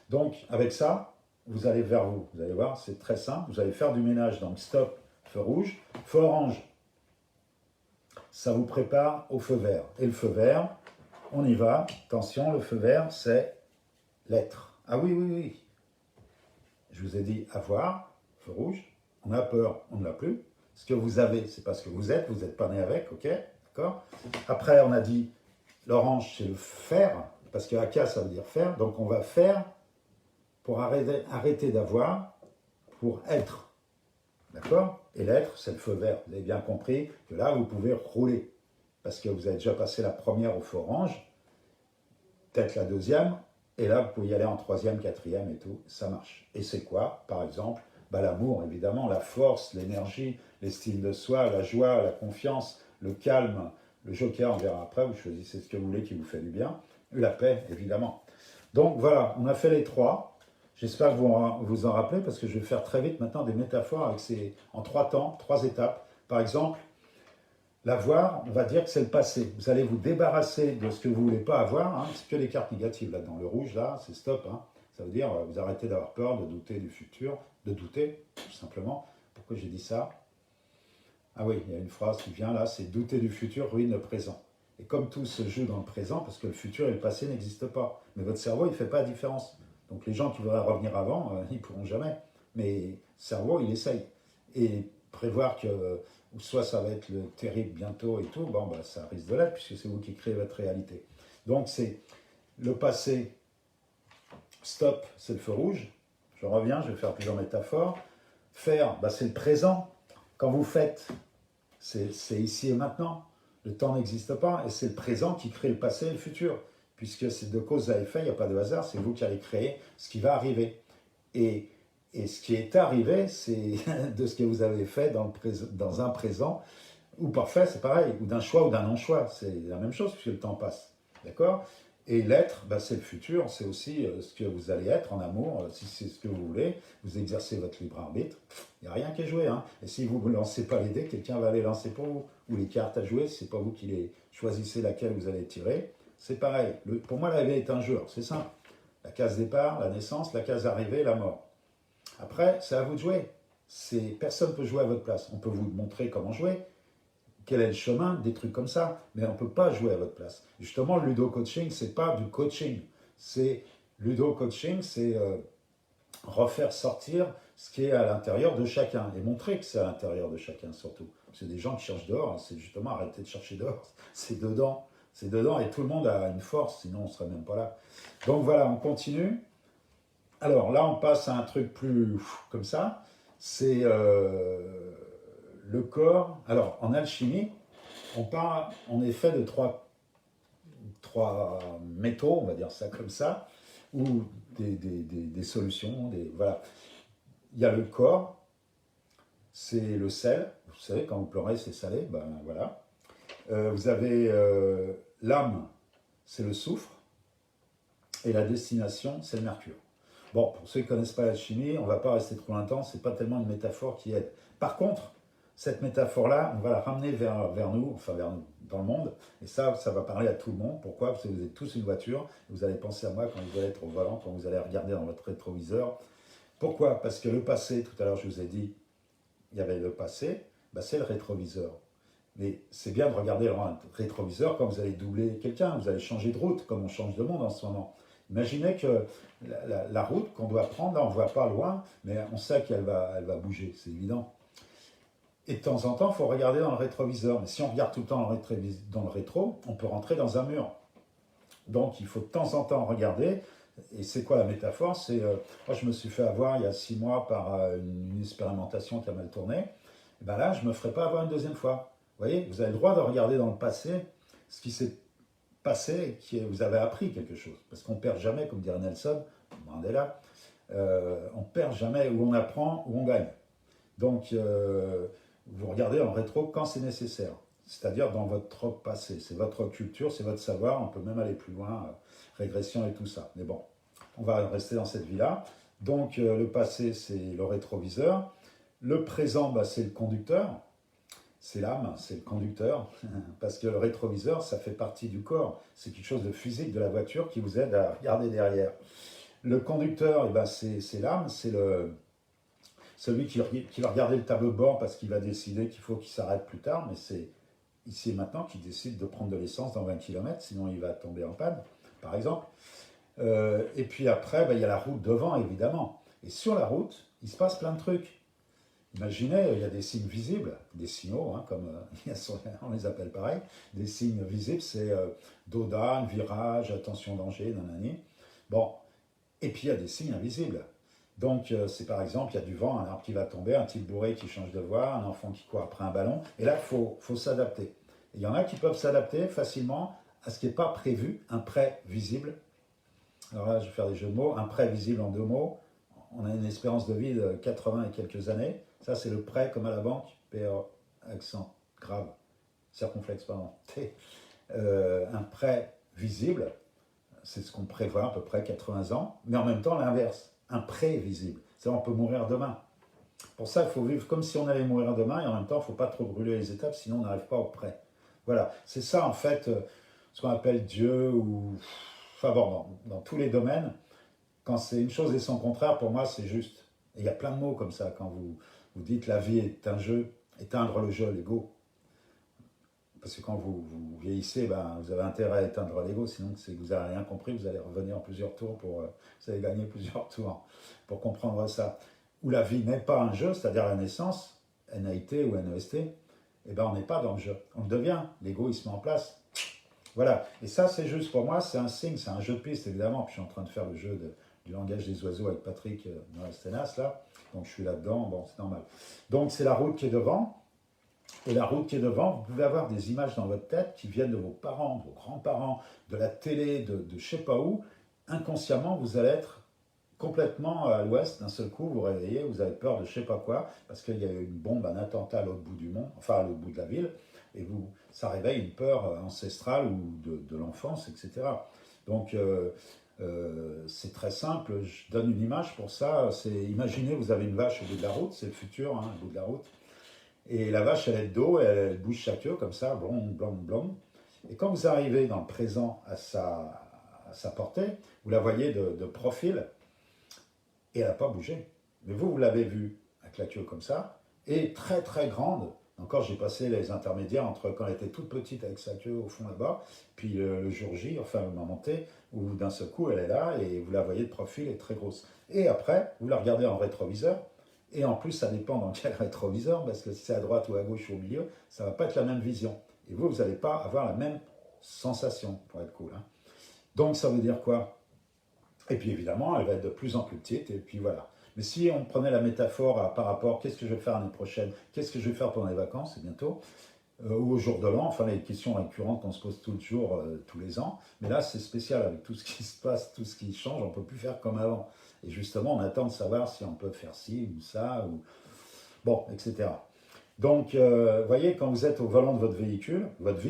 Donc, avec ça, vous allez vers vous. Vous allez voir, c'est très simple. Vous allez faire du ménage. Donc, stop, feu rouge. Feu orange, ça vous prépare au feu vert. Et le feu vert, on y va. Attention, le feu vert, c'est l'être. Ah oui, oui, oui. Je vous ai dit avoir, feu rouge. On a peur, on ne l'a plus. Ce que vous avez, c'est parce que vous n'êtes pas né avec, ok? D'accord? Après, on a dit, l'orange, c'est le faire, parce que aka, ça veut dire faire. Donc, on va faire pour arrêter d'avoir, pour être. D'accord? Et l'être, c'est le feu vert. Vous avez bien compris que là, vous pouvez rouler. Parce que vous avez déjà passé la première au feu orange, peut-être la deuxième, Et là, vous pouvez y aller en troisième, quatrième et tout, ça marche. Et c'est quoi, par exemple? L'amour, évidemment, la force, l'énergie, l'estime de soi, la joie, la confiance, le calme, le joker, on verra après, vous choisissez ce que vous voulez qui vous fait du bien. La paix, évidemment. Donc voilà, on a fait les trois. J'espère que vous vous en rappelez, parce que je vais faire très vite maintenant des métaphores en trois temps, trois étapes. Par exemple, l'avoir, on va dire que c'est le passé. Vous allez vous débarrasser de ce que vous ne voulez pas avoir. Hein. C'est que les cartes négatives là-dedans. Le rouge, là, c'est stop. Hein. Ça veut dire vous arrêtez d'avoir peur, de douter du futur, de douter, tout simplement. Pourquoi j'ai dit ça? Ah oui, il y a une phrase qui vient là, c'est douter du futur ruine le présent. Et comme tout se joue dans le présent, parce que le futur et le passé n'existent pas. Mais votre cerveau, il ne fait pas la différence. Donc les gens qui voudraient revenir avant, ils ne pourront jamais. Mais le cerveau, il essaye. Et prévoir que soit ça va être le terrible bientôt et tout, bon, bah, ça risque de l'être, puisque c'est vous qui créez votre réalité. Donc c'est le passé, stop, c'est le feu rouge. Je reviens, je vais faire plusieurs métaphores. Faire, bah, c'est le présent. Quand vous faites, c'est ici et maintenant. Le temps n'existe pas et c'est le présent qui crée le passé et le futur. Puisque c'est de cause à effet, il n'y a pas de hasard, c'est vous qui allez créer ce qui va arriver. Et, et ce qui est arrivé, c'est de ce que vous avez fait dans un présent, ou parfait, c'est pareil, ou d'un choix ou d'un non-choix, c'est la même chose puisque le temps passe. D'accord? Et l'être, bah, c'est le futur, c'est aussi ce que vous allez être en amour, si c'est ce que vous voulez, vous exercez votre libre arbitre, il n'y a rien qui est joué. Hein. Et si vous ne lancez pas les dés, quelqu'un va les lancer pour vous. Ou les cartes à jouer, si ce n'est pas vous qui les choisissez laquelle vous allez tirer, c'est pareil. Pour moi, la vie est un jeu, c'est simple. La case départ, la naissance, la case arrivée, la mort. Après, c'est à vous de jouer. Personne ne peut jouer à votre place. On peut vous montrer comment jouer, quel est le chemin, des trucs comme ça, mais on ne peut pas jouer à votre place. Justement, le ludo-coaching, ce n'est pas du coaching. Ludo-coaching, c'est refaire sortir ce qui est à l'intérieur de chacun, et montrer que c'est à l'intérieur de chacun surtout. C'est des gens qui cherchent dehors, c'est justement arrêter de chercher dehors, c'est dedans, et tout le monde a une force, sinon on ne serait même pas là. Donc voilà, on continue. Alors là, on passe à un truc plus comme ça, c'est le corps. Alors, en alchimie, on est fait de trois métaux, on va dire ça comme ça, ou des solutions, voilà. Il y a le corps, c'est le sel. Vous savez, quand vous pleurez, c'est salé, ben voilà. Vous avez l'âme, c'est le soufre, et la destination, c'est le mercure. Bon, pour ceux qui ne connaissent pas la chimie, on ne va pas rester trop longtemps, ce n'est pas tellement une métaphore qui aide. Par contre, cette métaphore-là, on va la ramener vers nous, enfin vers nous, dans le monde, et ça va parler à tout le monde. Pourquoi? Parce que vous êtes tous une voiture, et vous allez penser à moi quand vous allez être au volant, quand vous allez regarder dans votre rétroviseur. Pourquoi? Parce que le passé, tout à l'heure je vous ai dit, il y avait le passé, bah c'est le rétroviseur. Mais c'est bien de regarder le rétroviseur quand vous allez doubler quelqu'un, vous allez changer de route, comme on change de monde en ce moment. Imaginez que la route qu'on doit prendre, là on ne voit pas loin, mais on sait qu'elle va bouger, c'est évident. Et de temps en temps, il faut regarder dans le rétroviseur. Mais si on regarde tout le temps dans le rétro, on peut rentrer dans un mur. Donc il faut de temps en temps regarder. Et c'est quoi la métaphore? C'est, moi je me suis fait avoir il y a 6 mois par une expérimentation qui a mal tourné. Et ben là, je ne me ferai pas avoir une deuxième fois. Vous voyez, vous avez le droit de regarder dans le passé ce qui s'est passé et vous avez appris quelque chose. Parce qu'on ne perd jamais, comme dirait Nelson Mandela, on ne perd jamais où on apprend, où on gagne. Donc, vous regardez en rétro quand c'est nécessaire, c'est-à-dire dans votre passé. C'est votre culture, c'est votre savoir, on peut même aller plus loin, régression et tout ça. Mais bon, on va rester dans cette vie-là. Donc, le passé, c'est le rétroviseur. Le présent, bah, c'est le conducteur. C'est l'âme, c'est le conducteur, parce que le rétroviseur, ça fait partie du corps. C'est quelque chose de physique de la voiture qui vous aide à regarder derrière. Le conducteur, eh ben, c'est l'âme, c'est celui qui va regarder le tableau de bord parce qu'il va décider qu'il faut qu'il s'arrête plus tard, mais c'est ici et maintenant qu'il décide de prendre de l'essence dans 20 km, sinon il va tomber en panne, par exemple. Et puis après, ben, il y a la route devant, évidemment. Et sur la route, il se passe plein de trucs. Imaginez, il y a des signes visibles, des signaux, hein, comme on les appelle pareil. Des signes visibles, c'est dos d'âne, virage, attention danger, nanani. Bon, et puis il y a des signes invisibles. Donc, c'est par exemple, il y a du vent, un arbre qui va tomber, un type bourré qui change de voie, un enfant qui court après un ballon. Et là, il faut s'adapter. Il y en a qui peuvent s'adapter facilement à ce qui n'est pas prévu, imprévisible. Alors là, je vais faire des jeux de mots. Un prêt visible en 2 mots. On a une espérance de vie de 80 et quelques années. Ça, c'est le prêt comme à la banque. PA, accent grave, circonflexe, pardon. T. Un prêt visible, c'est ce qu'on prévoit, à peu près 80 ans. Mais en même temps, l'inverse. Un prévisible. C'est-à-dire, on peut mourir demain. Pour ça, il faut vivre comme si on allait mourir demain. Et en même temps, il ne faut pas trop brûler les étapes, sinon on n'arrive pas au prêt. Voilà. C'est ça, en fait, ce qu'on appelle Dieu ou. Enfin bon, dans tous les domaines, quand c'est une chose et son contraire, pour moi, c'est juste. Et il y a plein de mots comme ça. Quand vous dites la vie est un jeu, éteindre le jeu, l'ego. Parce que quand vous vieillissez, ben, vous avez intérêt à éteindre l'ego, sinon c'est que vous n'avez rien compris, vous allez revenir en plusieurs tours vous allez gagner plusieurs tours pour comprendre ça. Où la vie n'est pas un jeu, c'est-à-dire la naissance, NAIT ou NEST, eh ben on n'est pas dans le jeu. On le devient, l'ego il se met en place. Voilà, et ça c'est juste pour moi, c'est un signe, c'est un jeu de piste évidemment. Puis je suis en train de faire le jeu du langage des oiseaux avec Patrick dans la Sténas là, donc je suis là-dedans, bon c'est normal. Donc c'est la route qui est devant, et la route qui est devant, vous pouvez avoir des images dans votre tête qui viennent de vos parents, de vos grands-parents, de la télé, de je sais pas où. Inconsciemment, vous allez être complètement à l'ouest, d'un seul coup, vous vous réveillez, vous avez peur de je sais pas quoi, parce qu'il y a eu une bombe, un attentat à l'autre bout du monde, enfin à l'autre bout de la ville, et ça réveille une peur ancestrale ou de l'enfance, etc. Donc, c'est très simple, je donne une image pour ça, imaginez, vous avez une vache au bout de la route, c'est le futur, hein, au bout de la route, et la vache, elle est de dos, elle bouge sa queue comme ça, blong, blong, blong. Et quand vous arrivez dans le présent à sa portée, vous la voyez de profil, et elle n'a pas bougé. Mais vous l'avez vue avec la queue comme ça, et très très grande. Encore, j'ai passé les intermédiaires entre quand elle était toute petite avec sa queue au fond là-bas, puis le jour J, enfin le moment T, où d'un seul coup elle est là, et vous la voyez de profil et très grosse. Et après, vous la regardez en rétroviseur, et en plus, ça dépend dans quel rétroviseur, parce que si c'est à droite ou à gauche ou au milieu, ça ne va pas être la même vision. Et vous n'allez pas avoir la même sensation, pour être cool. Hein. Donc, ça veut dire quoi? Et puis, évidemment, elle va être de plus en plus petite, et puis voilà. Mais si on prenait la métaphore par rapport, qu'est-ce que je vais faire l'année prochaine? Qu'est-ce que je vais faire pendant les vacances, c'est bientôt? Ou au jour de l'an, enfin les questions récurrentes qu'on se pose tout le jour, tous les ans. Mais là, c'est spécial avec tout ce qui se passe, tout ce qui change, on ne peut plus faire comme avant. Et justement, on attend de savoir si on peut faire ci ou ça, ou bon, etc. Donc, vous voyez, quand vous êtes au volant de votre véhicule, votre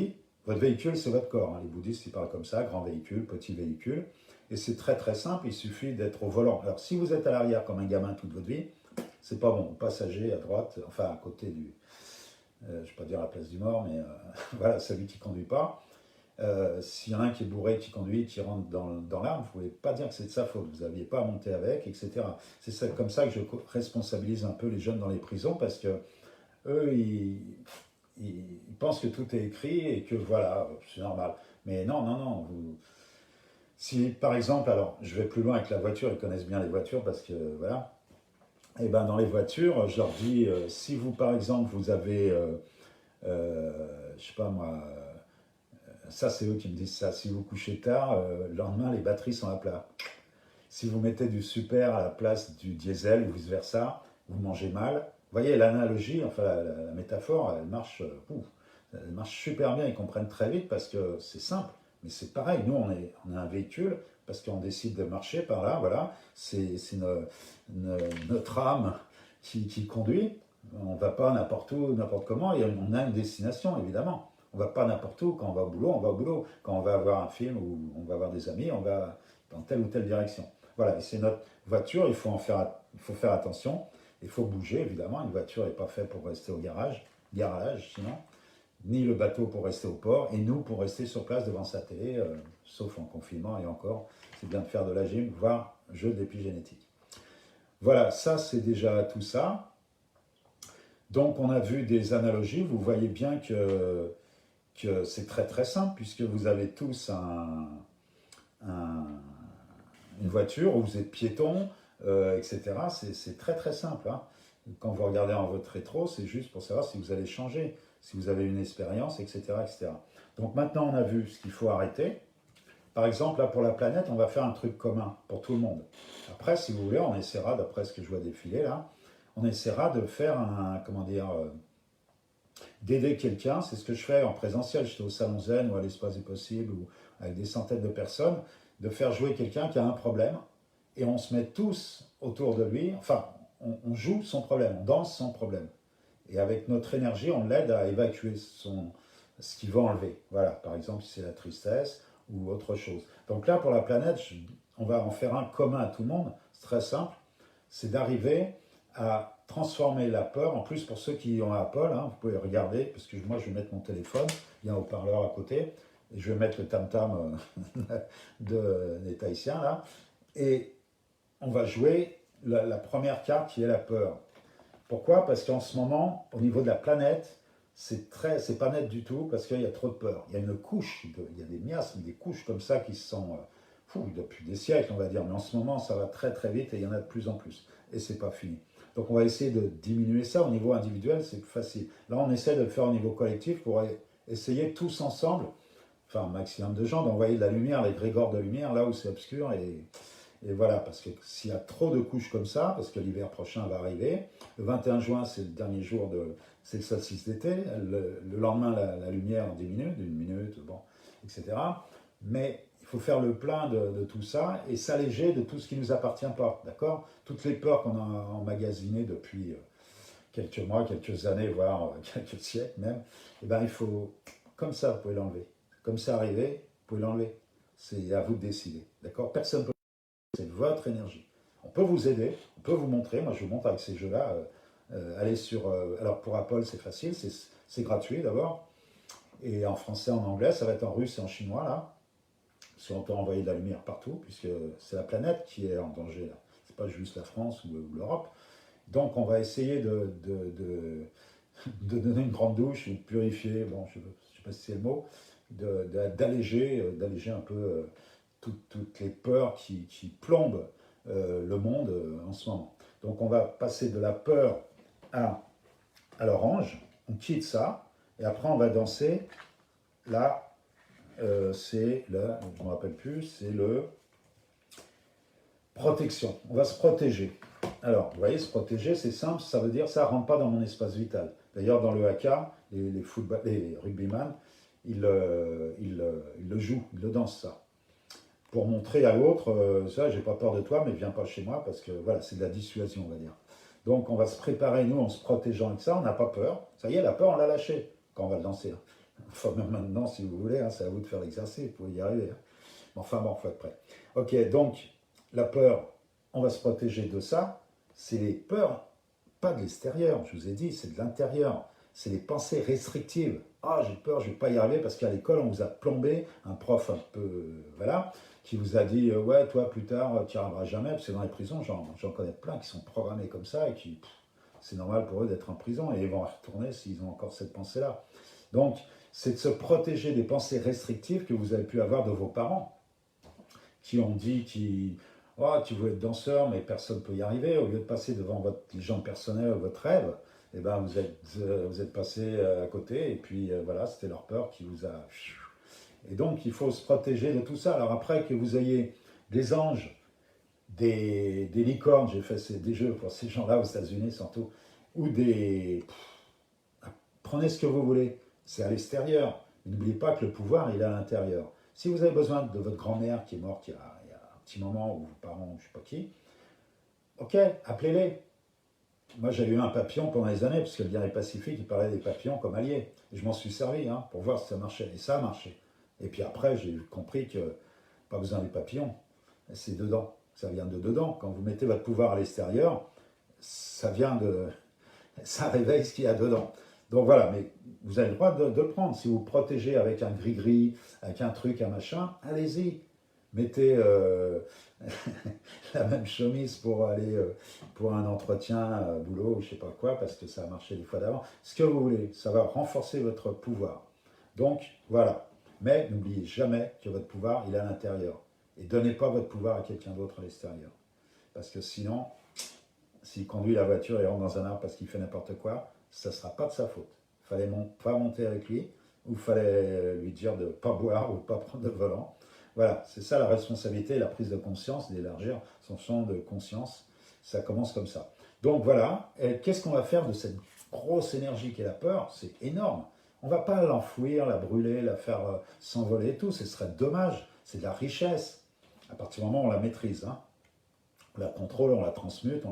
véhicule, c'est votre corps. Hein. Les bouddhistes, ils parlent comme ça, grand véhicule, petit véhicule. Et c'est très très simple, il suffit d'être au volant. Alors, si vous êtes à l'arrière comme un gamin toute votre vie, c'est pas bon. Passager à droite, enfin à côté je ne vais pas dire à la place du mort, mais voilà, celui qui ne conduit pas. S'il y en a un qui est bourré, qui conduit, qui rentre dans l'arbre, vous ne pouvez pas dire que c'est de sa faute, vous n'aviez pas à monter avec, etc. C'est comme ça que je responsabilise un peu les jeunes dans les prisons, parce que eux, ils pensent que tout est écrit et que voilà, c'est normal. Mais non, non, non. Si par exemple, alors je vais plus loin avec la voiture, ils connaissent bien les voitures parce que voilà, et ben dans les voitures, je leur dis, si vous par exemple vous avez, je sais pas moi, ça c'est eux qui me disent ça, si vous couchez tard, le lendemain les batteries sont à plat. Si vous mettez du super à la place du diesel ou vice versa, vous mangez mal. Vous voyez l'analogie, enfin la métaphore, elle marche super bien, ils comprennent très vite parce que c'est simple. Mais c'est pareil, nous on a un véhicule parce qu'on décide de marcher par là, voilà, c'est notre âme qui conduit. On ne va pas n'importe où, n'importe comment, et on a une destination évidemment. On ne va pas n'importe où, quand on va au boulot, on va au boulot. Quand on va voir un film ou on va voir des amis, on va dans telle ou telle direction. Voilà, et c'est notre voiture, il faut faire attention, il faut bouger évidemment, une voiture n'est pas faite pour rester au garage sinon, ni le bateau pour rester au port, et nous pour rester sur place devant sa télé, sauf en confinement, et encore, c'est bien de faire de la gym, voire jeu d'épigénétique. Voilà, ça c'est déjà tout ça. Donc on a vu des analogies, vous voyez bien que c'est très très simple, puisque vous avez tous une voiture où vous êtes piéton, etc. C'est très très simple. Hein. Quand vous regardez en votre rétro, c'est juste pour savoir si vous allez changer, si vous avez une expérience, etc., etc. Donc maintenant, on a vu ce qu'il faut arrêter. Par exemple, là, pour la planète, on va faire un truc commun pour tout le monde. Après, si vous voulez, on essaiera, d'après ce que je vois défiler là, on essaiera de faire d'aider quelqu'un. C'est ce que je fais en présentiel. J'étais au Salon Zen ou à l'Espace des Possibles ou avec des centaines de personnes. de faire jouer quelqu'un qui a un problème, et on se met tous autour de lui, enfin, on joue son problème, on danse son problème. Et avec notre énergie, on l'aide à évacuer ce qu'il va enlever. Voilà, par exemple, si c'est la tristesse ou autre chose. Donc là, pour la planète, on va en faire un commun à tout le monde. C'est très simple. C'est d'arriver à transformer la peur. En plus, pour ceux qui ont Apple, hein, vous pouvez regarder, parce que moi, je vais mettre mon téléphone, il y a un haut-parleur à côté, et je vais mettre le tam-tam des Tahitiens, là, et on va jouer la première carte qui est la peur. Pourquoi? Parce qu'en ce moment, au niveau de la planète, c'est pas net du tout parce qu'il y a trop de peur. Il y a une couche, il y a des miasmes, des couches comme ça qui sont depuis des siècles, on va dire. Mais en ce moment, ça va très très vite et il y en a de plus en plus. Et c'est pas fini. Donc on va essayer de diminuer ça. Au niveau individuel, c'est facile. Là, on essaie de le faire au niveau collectif pour essayer tous ensemble, enfin un maximum de gens, d'envoyer de la lumière, les grégores de lumière, là où c'est obscur et voilà, parce que s'il y a trop de couches comme ça, parce que l'hiver prochain va arriver, le 21 juin, c'est le dernier jour c'est le solstice d'été, le lendemain, la lumière diminue d'une minute, bon, etc. Mais il faut faire le plein de tout ça et s'alléger de tout ce qui ne nous appartient pas, d'accord? Toutes les peurs qu'on a emmagasinées depuis quelques mois, quelques années, voire quelques siècles même, eh ben, il faut, comme ça, vous pouvez l'enlever. Comme ça arrivé, vous pouvez l'enlever. C'est à vous de décider, d'accord? Personne ne peut. C'est votre énergie. On peut vous aider, on peut vous montrer. Moi, je vous montre avec ces jeux-là. Allez sur. Alors, pour Apple, c'est facile, c'est gratuit d'abord. Et en français, en anglais, ça va être en russe et en chinois, là. Parce qu'on peut envoyer de la lumière partout, puisque c'est la planète qui est en danger, là. C'est pas juste la France ou l'Europe. Donc, on va essayer de donner une grande douche, ou de purifier, bon, je ne sais pas si c'est le mot, d'alléger un peu toutes les peurs qui plombent le monde en ce moment. Donc on va passer de la peur à l'orange, on quitte ça, et après on va danser, là, c'est là, je ne me rappelle plus, c'est le protection. On va se protéger. Alors, vous voyez, se protéger, c'est simple, ça veut dire ça ne rentre pas dans mon espace vital. D'ailleurs, dans le haka, les rugbyman, ils le jouent, ils le dansent ça. Pour montrer à l'autre, ça, j'ai pas peur de toi, mais viens pas chez moi, parce que voilà, c'est de la dissuasion, on va dire. Donc, on va se préparer, nous, en se protégeant avec ça, on n'a pas peur. Ça y est, la peur, on l'a lâchée quand on va le danser. Enfin, même maintenant, si vous voulez, hein, c'est à vous de faire l'exercice, vous pouvez y arriver. Hein. Enfin, bon, il faut être prêt. Ok, donc, la peur, on va se protéger de ça. C'est les peurs, pas de l'extérieur, je vous ai dit, c'est de l'intérieur. C'est les pensées restrictives. Ah, j'ai peur, je ne vais pas y arriver parce qu'à l'école, on vous a plombé, un prof un peu, voilà, qui vous a dit, ouais, toi, plus tard, tu n'y arriveras jamais, parce que dans les prisons, j'en connais plein qui sont programmés comme ça et qui, c'est normal pour eux d'être en prison et ils vont retourner s'ils ont encore cette pensée-là. Donc, c'est de se protéger des pensées restrictives que vous avez pu avoir de vos parents, qui ont dit, oh, tu veux être danseur, mais personne ne peut y arriver. Au lieu de passer devant votre légende personnelle, votre rêve, eh ben, vous êtes passé à côté, et puis voilà, c'était leur peur qui vous a... Et donc, il faut se protéger de tout ça. Alors après, que vous ayez des anges, des licornes, j'ai fait des jeux pour ces gens-là aux États-Unis surtout, ou des... Prenez ce que vous voulez, c'est à l'extérieur. N'oubliez pas que le pouvoir, il est à l'intérieur. Si vous avez besoin de votre grand-mère qui est morte il y a un petit moment, ou vos parents, je ne sais pas qui, ok, appelez-les. Moi, j'ai eu un papillon pendant des années, parce que le bien Pacifique, il parlait des papillons comme alliés. Et je m'en suis servi pour voir si ça marchait. Et ça a marché. Et puis après, j'ai compris que pas besoin des papillons, c'est dedans. Ça vient de dedans. Quand vous mettez votre pouvoir à l'extérieur, ça vient de... ça réveille ce qu'il y a dedans. Donc voilà, mais vous avez le droit de le prendre. Si vous protégez avec un gris-gris, avec un truc, un machin, allez-y. Mettez la même chemise pour aller pour un entretien, boulot, ou je sais pas quoi, parce que ça a marché des fois d'avant. Ce que vous voulez, ça va renforcer votre pouvoir. Donc voilà. Mais n'oubliez jamais que votre pouvoir, il est à l'intérieur. Et donnez pas votre pouvoir à quelqu'un d'autre à l'extérieur. Parce que sinon, s'il conduit la voiture et rentre dans un arbre parce qu'il fait n'importe quoi, ça ne sera pas de sa faute. Il fallait pas monter avec lui, ou il fallait lui dire de ne pas boire ou de ne pas prendre de volant. Voilà, c'est ça la responsabilité, la prise de conscience, d'élargir son champ de conscience. Ça commence comme ça. Donc voilà, qu'est-ce qu'on va faire de cette grosse énergie qu'est la peur? C'est énorme. On ne va pas l'enfouir, la brûler, la faire s'envoler et tout, ce serait dommage. C'est de la richesse. À partir du moment où on la maîtrise, hein. On la contrôle, on la transmute,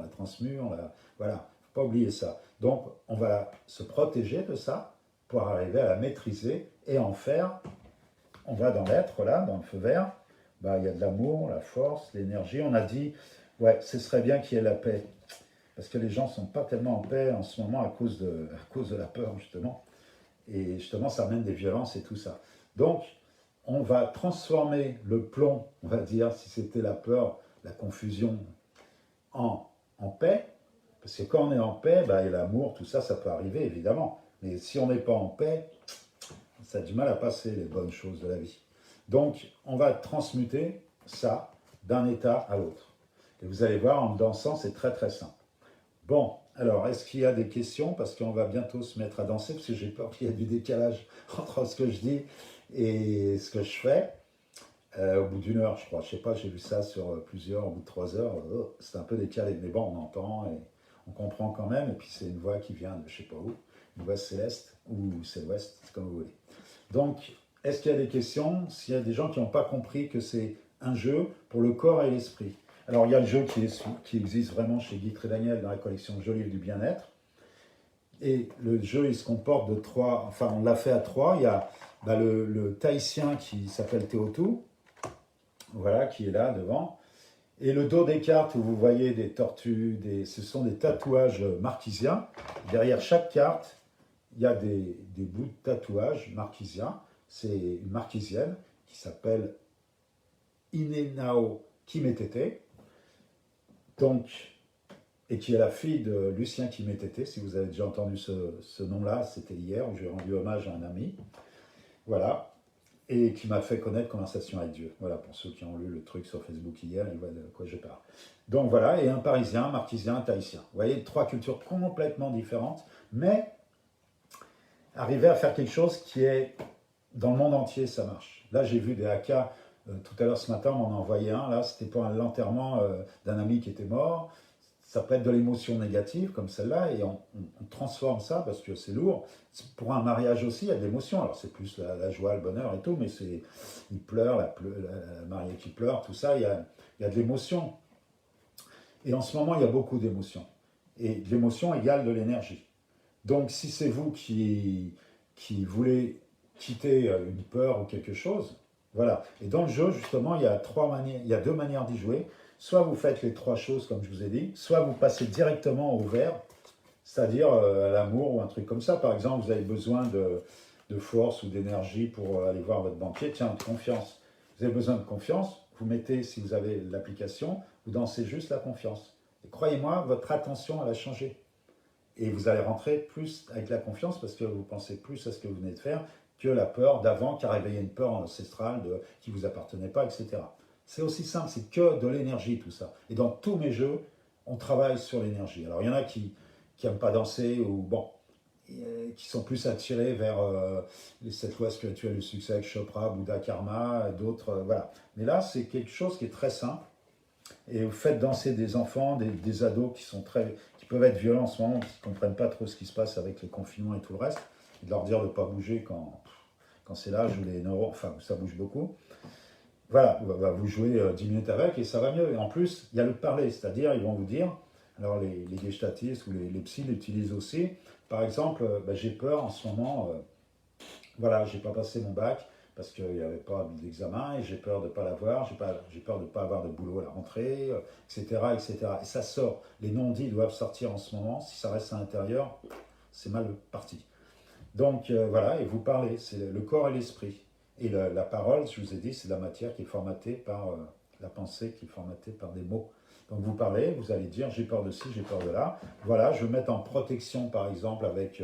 voilà, faut pas oublier ça. Donc, on va se protéger de ça pour arriver à la maîtriser et en faire. On va dans l'être, là, dans le feu vert, bah, il y a de l'amour, la force, l'énergie. On a dit, ouais, ce serait bien qu'il y ait la paix. Parce que les gens ne sont pas tellement en paix en ce moment à cause de la peur, justement. Et justement, ça amène des violences et tout ça. Donc, on va transformer le plomb, on va dire, si c'était la peur, la confusion, en paix. Parce que quand on est en paix, bah, et l'amour, tout ça, ça peut arriver, évidemment. Mais si on n'est pas en paix, ça a du mal à passer, les bonnes choses de la vie. Donc, on va transmuter ça d'un état à l'autre. Et vous allez voir, en dansant, c'est très très simple. Bon, alors, est-ce qu'il y a des questions? Parce qu'on va bientôt se mettre à danser, parce que j'ai peur qu'il y ait du décalage entre ce que je dis et ce que je fais. Au bout d'une heure, je crois. Je sais pas, j'ai vu ça sur plusieurs, au bout de 3 heures. C'est un peu décalé, mais bon, on entend et on comprend quand même. Et puis, c'est une voix qui vient de je sais pas où, une voix céleste ou céleste, comme vous voulez. Donc, est-ce qu'il y a des questions? S'il y a des gens qui n'ont pas compris que c'est un jeu pour le corps et l'esprit. Alors, il y a le jeu qui existe vraiment chez Guy Trédaniel dans la collection Jeux livres du bien-être. Et le jeu, il se comporte de trois, enfin, on l'a fait à trois. Il y a bah, le Tahitien qui s'appelle Teotu, voilà, qui est là devant. Et le dos des cartes où vous voyez des tortues, ce sont des tatouages marquisiens. Derrière chaque carte, il y a des bouts de tatouages marquisiens. C'est une marquisienne qui s'appelle Inenao Kimetete, donc, et qui est la fille de Lucien Kimetete. Si vous avez déjà entendu ce nom-là, c'était hier où j'ai rendu hommage à un ami. Voilà. Et qui m'a fait connaître Conversation avec Dieu. Voilà, pour ceux qui ont lu le truc sur Facebook hier, ils voient de quoi je parle. Donc voilà, et un Parisien, un Marquisien, un Tahitien. Vous voyez, trois cultures complètement différentes, mais arriver à faire quelque chose qui est dans le monde entier, ça marche. Là, j'ai vu des haka, tout à l'heure ce matin, on en a envoyé un, là, c'était pour l'enterrement d'un ami qui était mort. Ça peut être de l'émotion négative, comme celle-là, et on transforme ça, parce que c'est lourd. Pour un mariage aussi, il y a de l'émotion. Alors, c'est plus la joie, le bonheur et tout, mais il pleure, la mariée qui pleure, tout ça, il y a de l'émotion. Et en ce moment, il y a beaucoup d'émotions. Et de l'émotion égale de l'énergie. Donc, si c'est vous qui voulez quitter une peur ou quelque chose, voilà. Et dans le jeu, justement, il y a deux manières d'y jouer. Soit vous faites les trois choses, comme je vous ai dit, soit vous passez directement au vert, c'est-à-dire à l'amour ou un truc comme ça. Par exemple, vous avez besoin de force ou d'énergie pour aller voir votre banquier. Tiens, de confiance. Vous avez besoin de confiance. Vous mettez, si vous avez l'application, vous dansez juste la confiance. Et croyez-moi, votre attention, elle va changer. Et vous allez rentrer plus avec la confiance parce que vous pensez plus à ce que vous venez de faire que la peur d'avant qui a réveillé une peur ancestrale qui ne vous appartenait pas, etc. C'est aussi simple, c'est que de l'énergie tout ça. Et dans tous mes jeux, on travaille sur l'énergie. Alors il y en a qui n'aiment pas danser ou bon, qui sont plus attirés vers cette loi spirituelle du succès avec Chopra, Bouddha Karma, d'autres, voilà. Mais là, c'est quelque chose qui est très simple. Et vous faites danser des enfants, des ados qui peuvent être violents en ce moment, qui ne comprennent pas trop ce qui se passe avec les confinements et tout le reste, et de leur dire de ne pas bouger quand c'est l'âge où les neurones, enfin, où ça bouge beaucoup. Voilà, vous jouez 10 minutes avec et ça va mieux. Et en plus, il y a le parler, c'est-à-dire, ils vont vous dire, alors les gestatistes ou les psys l'utilisent aussi, par exemple, j'ai peur en ce moment, voilà, j'ai pas passé mon bac, parce qu'il n'y avait pas d'examen et j'ai peur de ne pas l'avoir, j'ai peur de ne pas avoir de boulot à la rentrée, etc., etc. Et ça sort. Les non-dits doivent sortir en ce moment. Si ça reste à l'intérieur, c'est mal parti. Donc voilà, et vous parlez, c'est le corps et l'esprit. Et la parole, je vous ai dit, c'est la matière qui est formatée par la pensée, qui est formatée par des mots. Donc vous parlez, vous allez dire j'ai peur de ci, j'ai peur de là. Voilà, je vais mettre en protection par exemple avec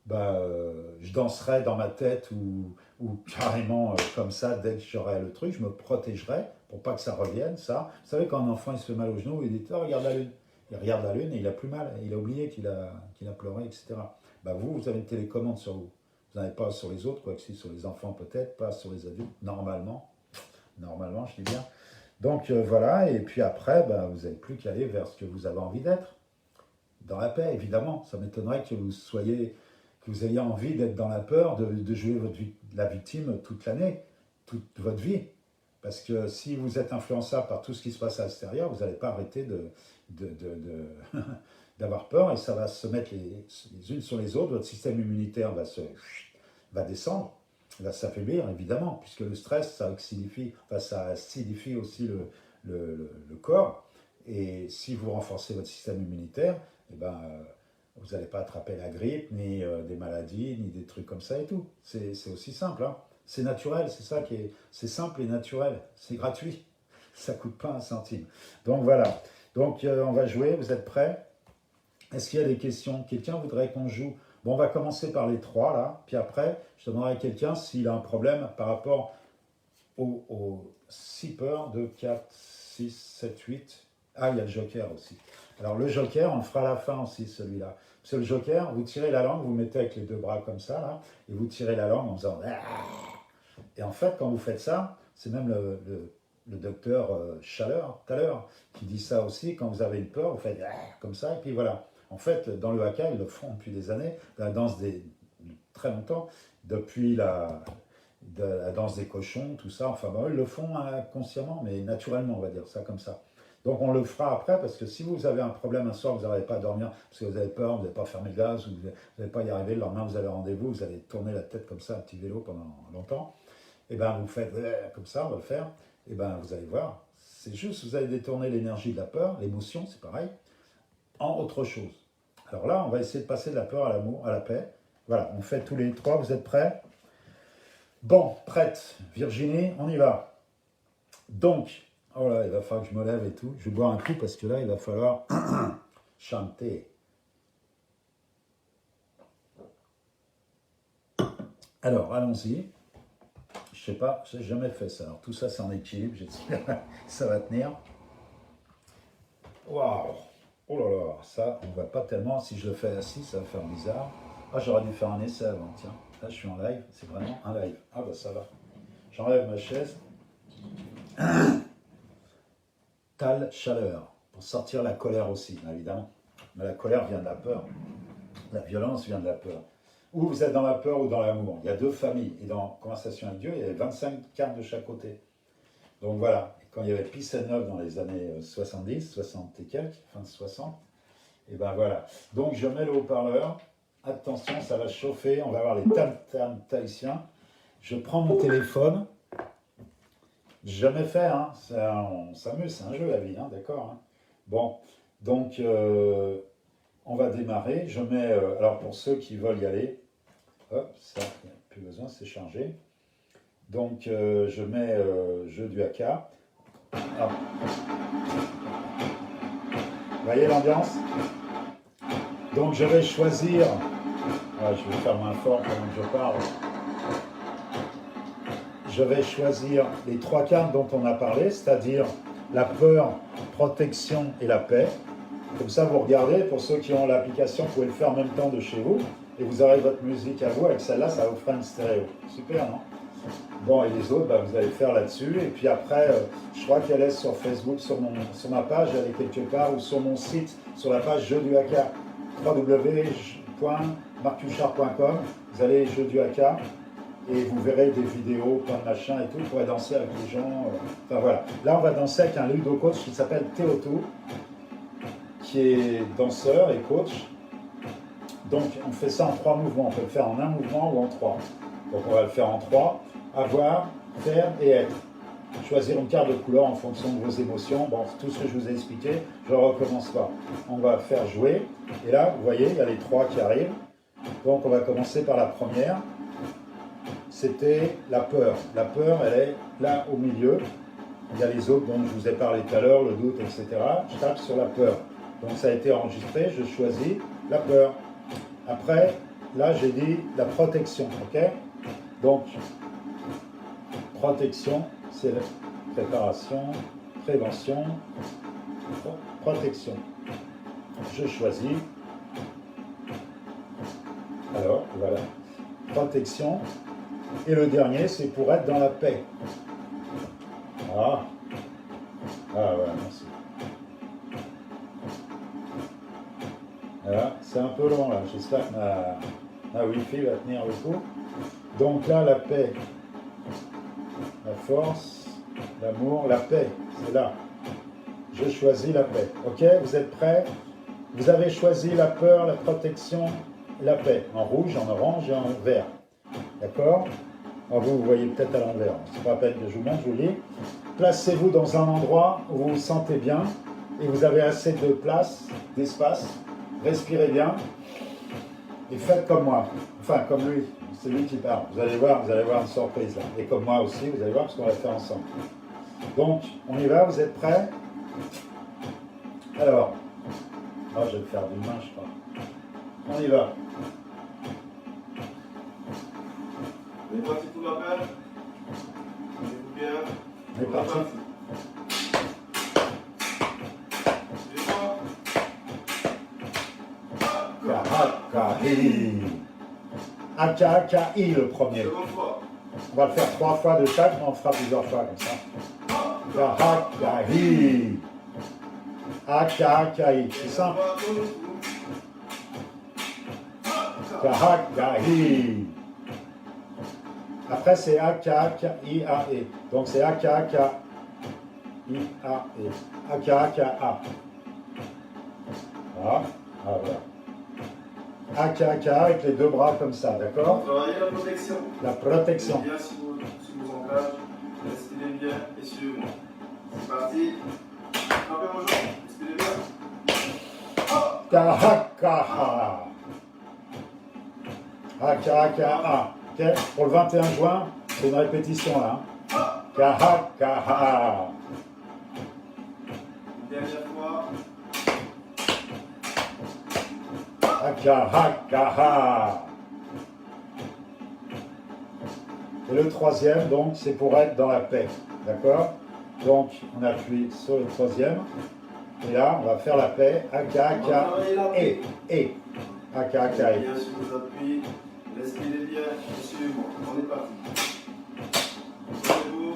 je danserai dans ma tête ou carrément comme ça, dès que j'aurai le truc, je me protégerai pour pas que ça revienne, ça. Vous savez, quand un enfant il se fait mal au genou, il dit oh, regarde la lune. Il regarde la lune et il a plus mal, il a oublié qu'il a pleuré, etc. Vous avez une télécommande sur vous. Vous n'en avez pas sur les autres, quoique si sur les enfants peut-être, pas sur les adultes, normalement. Normalement, je dis bien. Donc voilà, et puis après, vous n'avez plus qu'à aller vers ce que vous avez envie d'être. Dans la paix, évidemment. Ça m'étonnerait que vous ayez envie d'être dans la peur, de jouer la victime toute l'année, toute votre vie. Parce que si vous êtes influençable par tout ce qui se passe à l'extérieur, vous n'allez pas arrêter d'avoir peur et ça va se mettre les unes sur les autres. Votre système immunitaire va descendre, va s'affaiblir évidemment, puisque le stress, ça acidifie, enfin, ça acidifie aussi le corps. Et si vous renforcez votre système immunitaire, eh ben, vous n'allez pas attraper la grippe, ni des maladies, ni des trucs comme ça et tout. C'est aussi simple, hein. C'est naturel, c'est ça qui est... C'est simple et naturel, c'est gratuit. Ça ne coûte pas un centime. Donc voilà. Donc on va jouer, vous êtes prêts? Est-ce qu'il y a des questions? Quelqu'un voudrait qu'on joue? Bon, on va commencer par les trois, là. Puis après, je demanderai à quelqu'un s'il a un problème par rapport aux 6 peurs, 2, 4, 6, 7, 8. Ah, il y a le joker aussi. Alors le joker, on le fera à la fin aussi, celui-là. Parce que le joker, vous tirez la langue, vous mettez avec les deux bras comme ça, là, et vous tirez la langue en faisant... Et en fait, quand vous faites ça, c'est même le docteur Chaleur, tout à l'heure, qui dit ça aussi, quand vous avez une peur, vous faites comme ça, et puis voilà. En fait, dans le haka, ils le font depuis des années, dans la danse très longtemps, depuis la danse des cochons, tout ça, enfin, bon, ils le font inconsciemment, mais naturellement, on va dire ça comme ça. Donc on le fera après, parce que si vous avez un problème un soir, vous n'arrivez pas à dormir, parce que vous avez peur, vous n'avez pas fermé le gaz, vous n'allez pas y arriver, le lendemain vous avez rendez-vous, vous allez tourner la tête comme ça, un petit vélo pendant longtemps, et bien vous faites comme ça, on va le faire, et bien vous allez voir, c'est juste, vous allez détourner l'énergie de la peur, l'émotion, c'est pareil, en autre chose. Alors là, on va essayer de passer de la peur à l'amour, à la paix. Voilà, on fait tous les trois, vous êtes prêts? Bon, prête, Virginie, on y va. Donc, oh là, il va falloir que je me lève et tout. Je vais boire un coup parce que là, il va falloir chanter. Alors, allons-y. Je sais pas, j'ai jamais fait ça. Alors, tout ça, c'est en équilibre. J'espère que ça va tenir. Waouh! Oh là là, ça, on ne voit pas tellement. Si je le fais assis, ça va faire bizarre. Ah, j'aurais dû faire un essai avant, tiens. Là, je suis en live. C'est vraiment un live. Ah, bah ça va. J'enlève ma chaise. Tal chaleur, pour sortir la colère aussi, évidemment. Mais la colère vient de la peur. La violence vient de la peur. Ou vous êtes dans la peur ou dans l'amour. Il y a deux familles. Et dans Conversation avec Dieu, il y avait 25 cartes de chaque côté. Donc voilà. Et quand il y avait Peace and Love dans les années 70, 60 et quelques, fin de 60, et ben voilà. Donc je mets le haut-parleur. Attention, ça va chauffer. On va voir les tam-tams tahitiens. Je prends mon téléphone. J'ai jamais fait, hein. On s'amuse, c'est un jeu la vie, hein, d'accord, hein. Bon, donc on va démarrer. Je mets, alors pour ceux qui veulent y aller, hop, ça, il n'y a plus besoin, c'est chargé. Donc je mets jeu du haka. Ah. Vous voyez l'ambiance? Donc je vais choisir, ah, je vais faire moins fort pendant que je parle. Je vais choisir les trois cartes dont on a parlé, c'est-à-dire la peur, protection et la paix. Comme ça, vous regardez, pour ceux qui ont l'application, vous pouvez le faire en même temps de chez vous, et vous aurez votre musique à vous, avec celle-là, ça vous fera une stéréo. Super, non? Bon, et les autres, bah, vous allez faire là-dessus, et puis après, je crois qu'elle est sur Facebook, sur ma page, elle est quelque part, ou sur mon site, sur la page Jeux du Haka, www.marcuchard.com, vous allez Jeux du Haka, et vous verrez des vidéos, plein de machins et tout, vous pourrez danser avec les gens. Enfin voilà. Là, on va danser avec un ludo coach qui s'appelle Théoto, qui est danseur et coach. Donc, on fait ça en 3 mouvements. On peut le faire en un mouvement ou en 3. Donc, on va le faire en 3. Avoir, faire et être. Choisir une carte de couleur en fonction de vos émotions. Bon, tout ce que je vous ai expliqué, je ne recommence pas. On va faire jouer. Et là, vous voyez, il y a les 3 qui arrivent. Donc, on va commencer par la première. C'était la peur. La peur, elle est là au milieu. Il y a les autres dont je vous ai parlé tout à l'heure, le doute, etc. Je tape sur la peur. Donc ça a été enregistré, je choisis la peur. Après, là j'ai dit la protection, ok? Donc, protection, c'est la préparation, prévention, protection. Je choisis. Alors, voilà. Protection. Et le dernier, c'est pour être dans la paix. Ah, voilà, merci. Voilà, c'est un peu long là, j'espère que ma Wi-Fi va tenir le coup. Donc là, la paix, la force, L'amour, la paix, c'est là. Je choisis la paix. Ok, vous êtes prêts? Vous avez choisi la peur, la protection et la paix. En rouge, en orange et en vert. D'accord? Vous voyez peut-être à l'envers. C'est pas la peine que je vous montre, je vous lis. Placez-vous dans un endroit où vous vous sentez bien et vous avez assez de place, d'espace. Respirez bien et faites comme moi. Enfin, comme lui. C'est lui qui parle. Vous allez voir une surprise là. Et comme moi aussi, vous allez voir, parce qu'on va le faire ensemble. Donc, on y va, vous êtes prêts? Alors, je vais le faire d'une main, je crois. On y va. On est parti pour l'appel. Tenez-vous bien. On est parti. Suivez-moi. Kahakai. Akakai le premier. Seconde fois. On va le faire 3 fois de chaque, mais on le fera plusieurs fois comme ça. Kahakai. Akakai. C'est simple. Kahakai. Après, c'est A-K-K-I-A-E. Donc, c'est A-K-K-I-A-E. A-K-K-A. Voilà. Voilà. A-K-K avec les deux bras comme ça, d'accord? Travaillez la protection. La protection. Bien sur vos ancrages. Respirez bien et suivez-moi. C'est parti. Frappez vos jambes. Respirez bien. Kahakaha. A-K-K-A. Ok? Pour le 21 juin, c'est une répétition là. Hein? Kahakaha. Une dernière fois. Kahakaha. Et le troisième, donc, c'est pour être dans la paix. D'accord? Donc, on appuie sur le troisième. Et là, on va faire la paix. A-K-K-E. Et. A-K-K-E. Bien sur vos appuis. Respirez bien et suivez-moi. On est parti. Posez-vous.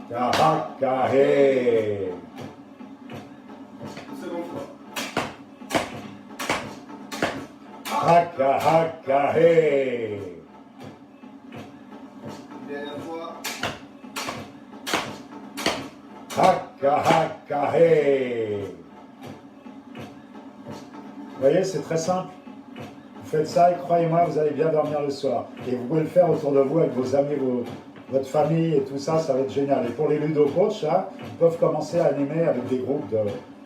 Kahakahe. Une seconde fois. Kahakahe. Une dernière fois. Kahakahe. Vous voyez, c'est très simple. Vous faites ça et croyez-moi, vous allez bien dormir le soir. Et vous pouvez le faire autour de vous avec vos amis, votre famille et tout ça, ça va être génial. Et pour les ludo-coachs, là, ils peuvent commencer à animer avec des groupes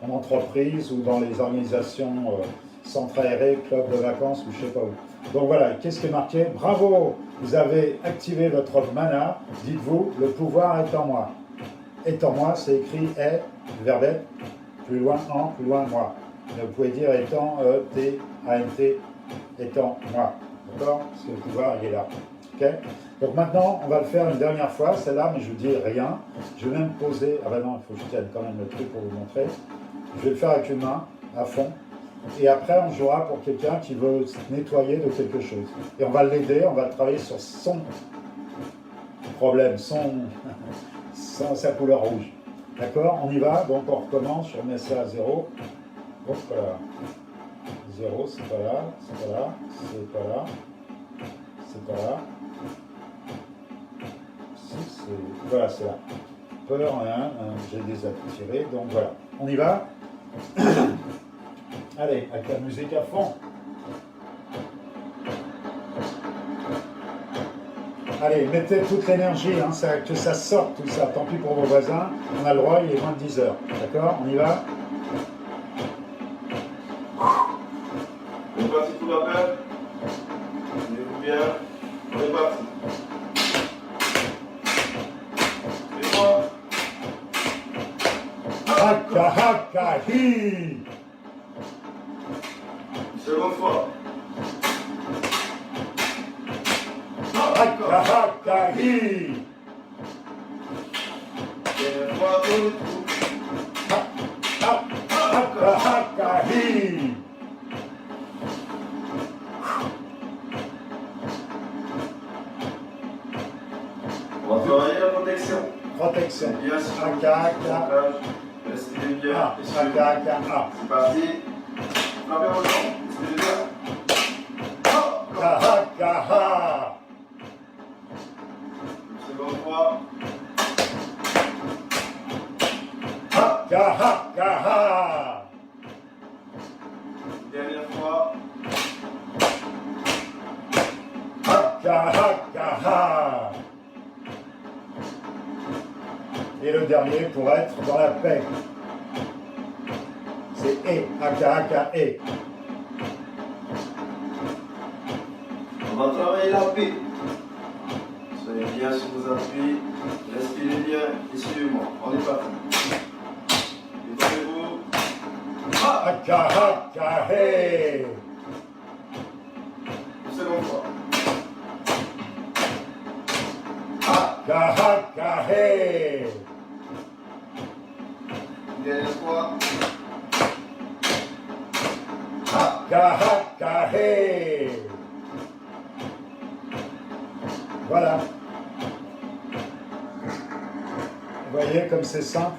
en entreprise ou dans les organisations centres aérés, clubs de vacances ou je ne sais pas où. Donc voilà, qu'est-ce qui est marqué? Bravo, vous avez activé votre mana. Dites-vous, le pouvoir est en moi. Est en moi, c'est écrit est, le verbe être, plus loin en, plus loin moi. Mais vous pouvez dire étant, T-A-N-T, étant moi. D'accord? Parce que le pouvoir, il est là. Ok? Donc maintenant, on va le faire une dernière fois, celle-là, mais je ne vous dis rien. Je vais même poser. Ah ben non, il faut que je tienne quand même le truc pour vous montrer. Je vais le faire avec une main, à fond. Et après, on jouera pour quelqu'un qui veut se nettoyer de quelque chose. Et on va l'aider, on va travailler sur son problème, sa couleur rouge. D'accord? On y va, donc on recommence, je remets ça à 0. Hop là. 0, c'est pas là, c'est pas là, c'est pas là, c'est pas là. Si, c'est... Voilà, c'est là. Peur, j'ai désactivé, donc voilà. On y va? Allez, avec la musique à fond. Allez, mettez toute l'énergie, hein, que ça sorte tout ça. Tant pis pour vos voisins, on a le droit, il est moins de 10 heures. D'accord? On y va? On est parti pour l'appel. Tenez-vous bien. On est parti. Suivez-moi. Haka-haka-hi. Une seconde fois. Haka-haka-hi. Dernière fois, tournez tout. Haka-haka-hi. On va travailler la protection. Protection. Bien sûr. Haka-haka. Respirez bien. Ah, Et suivez-moi. haka-haka. C'est parti. Frappez vos jambes. Respirez bien. Haka-haka. Une seconde fois. Aka. Et le dernier pour être dans la paix. C'est E, Aka, E. On va travailler la paix. Soyez bien sur vos appuis. Respirez bien et suivez-moi. On est parti. Détendez-vous. Aka, He. Une seconde fois. Aka, He. Une dernière fois. Aka, He. Voilà. Vous voyez comme c'est simple.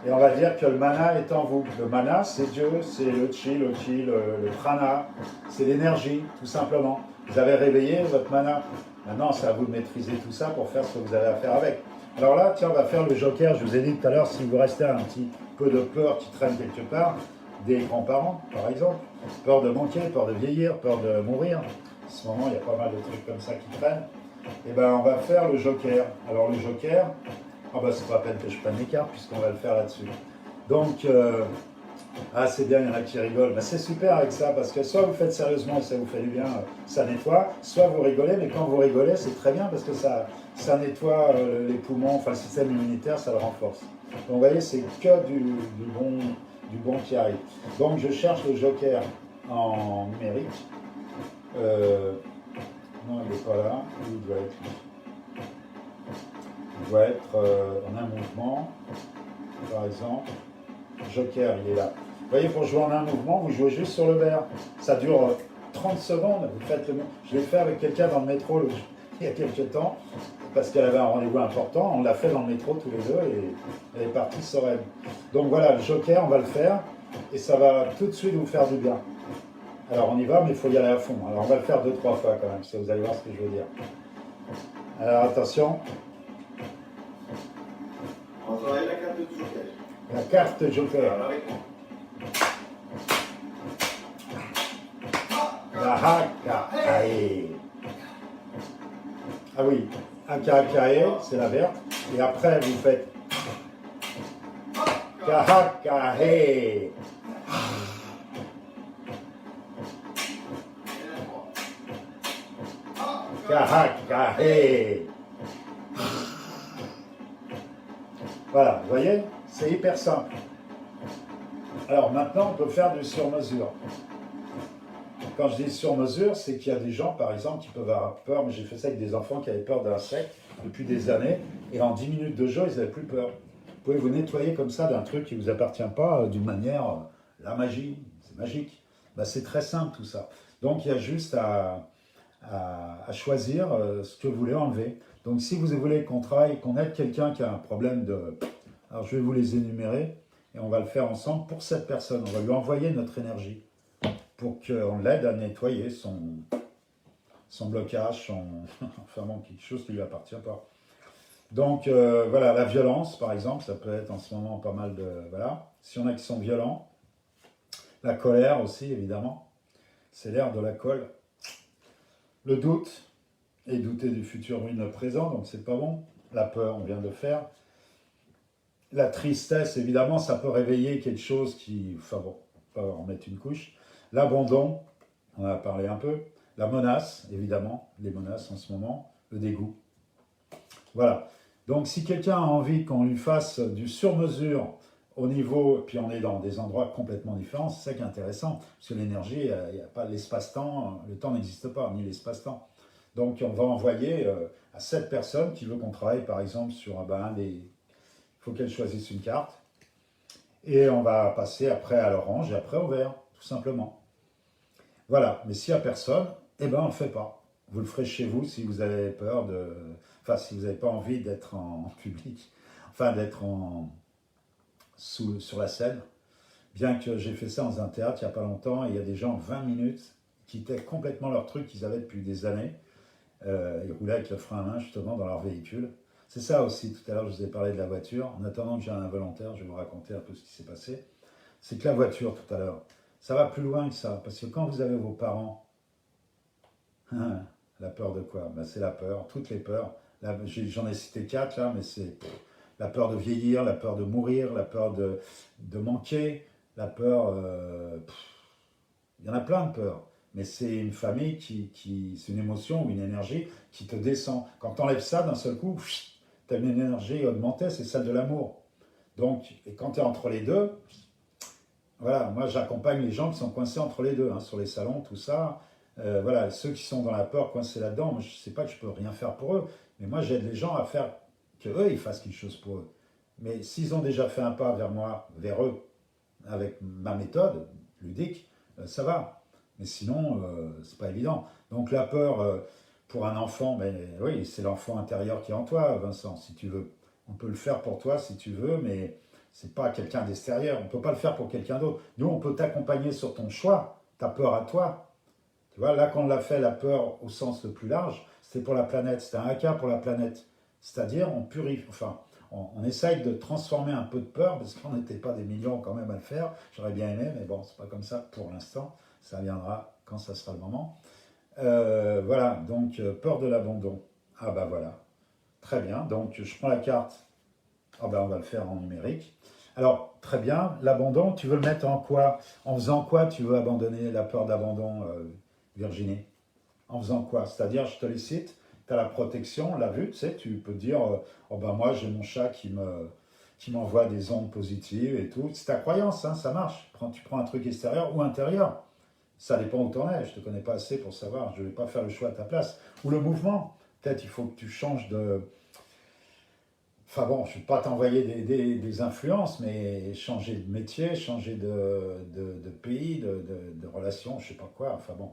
Et on va dire que le mana est en vous. Le mana, c'est Dieu, c'est le chi, le prana, c'est l'énergie, tout simplement. Vous avez réveillé votre mana. Maintenant, c'est à vous de maîtriser tout ça pour faire ce que vous avez à faire avec. Alors là, tiens, on va faire le joker. Je vous ai dit tout à l'heure, si vous restez un petit peu de peur qui traîne quelque part, des grands-parents, par exemple, peur de manquer, peur de vieillir, peur de mourir. En ce moment, il y a pas mal de trucs comme ça qui traînent. Et ben, on va faire le joker. Alors, le joker, ah bah, c'est pas la peine que je prenne les cartes puisqu'on va le faire là-dessus. Donc, ah c'est bien, il y en a qui rigolent. Bah, c'est super avec ça parce que soit vous faites sérieusement et ça vous fait du bien, ça nettoie, soit vous rigolez, mais quand vous rigolez, c'est très bien parce que ça nettoie les poumons, enfin le système immunitaire, ça le renforce. Donc vous voyez, c'est que du bon qui arrive. Donc je cherche le joker en numérique. Non, il n'est pas là, il doit être lui. Il doit être en un mouvement, par exemple. Joker, il est là. Vous voyez, pour jouer en un mouvement, vous jouez juste sur le vert. Ça dure 30 secondes. Vous faites je l'ai fait avec quelqu'un dans le métro il y a quelques temps, parce qu'elle avait un rendez-vous important. On l'a fait dans le métro tous les deux et elle est partie sereine. Donc voilà, le joker, on va le faire et ça va tout de suite vous faire du bien. Alors on y va, mais il faut y aller à fond. Alors on va le faire 2-3 fois quand même, vous allez voir ce que je veux dire. Alors attention. On va travailler la carte de joker. La carte joker. Alors, avec moi. La hakae. Ah oui, hakae, c'est la verte. Et après, vous faites kahakae. Kahakae. Voilà, vous voyez, c'est hyper simple. Alors maintenant, on peut faire du sur-mesure. Quand je dis sur-mesure, c'est qu'il y a des gens, par exemple, qui peuvent avoir peur, mais j'ai fait ça avec des enfants qui avaient peur d'insectes depuis des années, et en 10 minutes de jeu, ils n'avaient plus peur. Vous pouvez vous nettoyer comme ça d'un truc qui ne vous appartient pas, d'une manière, la magie, c'est magique. Ben, c'est très simple tout ça. Donc il y a juste à choisir ce que vous voulez enlever. Donc si vous voulez qu'on travaille, qu'on aide quelqu'un qui a un problème de... Alors je vais vous les énumérer, et on va le faire ensemble pour cette personne. On va lui envoyer notre énergie pour qu'on l'aide à nettoyer son blocage, enfin bon, quelque chose qui ne lui appartient pas. Donc voilà, la violence par exemple, ça peut être en ce moment pas mal de... Voilà, si on a qui sont violents. La colère aussi, évidemment, c'est l'ère de la colle. Le doute, et douter du futur ruine le présent, donc c'est pas bon. La peur, on vient de le faire. La tristesse, évidemment, ça peut réveiller quelque chose qui... Enfin bon, on va en mettre une couche. L'abandon, on en a parlé un peu. La menace, évidemment, les menaces en ce moment. Le dégoût. Voilà. Donc si quelqu'un a envie qu'on lui fasse du sur-mesure au niveau, puis on est dans des endroits complètement différents, c'est ça qui est intéressant, parce que l'énergie, il n'y a pas l'espace-temps, le temps n'existe pas, ni l'espace-temps. Donc on va envoyer à cette personne qui veut qu'on travaille par exemple sur un des... Il faut qu'elle choisisse une carte, et on va passer après à l'orange et après au vert, tout simplement. Voilà, mais s'il n'y a personne, eh ben on ne le fait pas. Vous le ferez chez vous si vous avez peur de... Enfin, si vous n'avez pas envie d'être en public, enfin d'être sur la scène. Bien que j'ai fait ça dans un théâtre il n'y a pas longtemps, et il y a des gens 20 minutes qui quittaient complètement leur truc qu'ils avaient depuis des années. Ils roulaient avec le frein à main justement dans leur véhicule. C'est ça aussi, tout à l'heure je vous ai parlé de la voiture. En attendant que j'ai un involontaire, je vais vous raconter un peu ce qui s'est passé. C'est que la voiture tout à l'heure, ça va plus loin que ça. Parce que quand vous avez vos parents, La peur de quoi? Ben, c'est la peur, toutes les peurs. Là, j'en ai cité 4 là, mais c'est la peur de vieillir, la peur de mourir, la peur de manquer, la peur... il y en a plein de peurs. Mais c'est une famille c'est une émotion ou une énergie qui te descend. Quand tu enlèves ça d'un seul coup, tu as une énergie augmentée, c'est celle de l'amour. Donc, et quand tu es entre les deux, voilà, moi j'accompagne les gens qui sont coincés entre les deux, hein, sur les salons, tout ça. Voilà, ceux qui sont dans la peur, coincés là-dedans, moi, je ne sais pas que je peux rien faire pour eux, mais moi j'aide les gens à faire que eux ils fassent quelque chose pour eux. Mais s'ils ont déjà fait un pas vers moi, vers eux, avec ma méthode ludique, ça va. Mais sinon, c'est pas évident. Donc la peur pour un enfant, ben oui, c'est l'enfant intérieur qui est en toi, Vincent, si tu veux. On peut le faire pour toi si tu veux, mais c'est pas quelqu'un d'extérieur. On peut pas le faire pour quelqu'un d'autre. Nous, on peut t'accompagner sur ton choix, ta peur à toi. Tu vois, là, quand on l'a fait, la peur au sens le plus large, c'était pour la planète. C'était un haka pour la planète. C'est-à-dire, on purifie, enfin, on essaye de transformer un peu de peur, parce qu'on n'était pas des millions quand même à le faire. J'aurais bien aimé, mais bon, c'est pas comme ça pour l'instant. Ça viendra quand ça sera le moment. Voilà, donc peur de l'abandon. Ah bah voilà, très bien. Donc je prends la carte. Ah bah on va le faire en numérique. Alors très bien, l'abandon, tu veux le mettre en quoi? En faisant quoi tu veux abandonner la peur d'abandon, Virginie? En faisant quoi? C'est-à-dire, je te les cite, tu as la protection, la vue, tu sais, tu peux dire, oh ben moi j'ai mon chat qui m'envoie des ondes positives et tout. C'est ta croyance, hein, ça marche. Tu prends un truc extérieur ou intérieur. Ça dépend où tu en es, je ne te connais pas assez pour savoir, je ne vais pas faire le choix à ta place. Ou le mouvement, peut-être il faut que tu changes de... Enfin bon, je ne vais pas t'envoyer des influences, mais changer de métier, changer de pays, de relation, je ne sais pas quoi, enfin bon.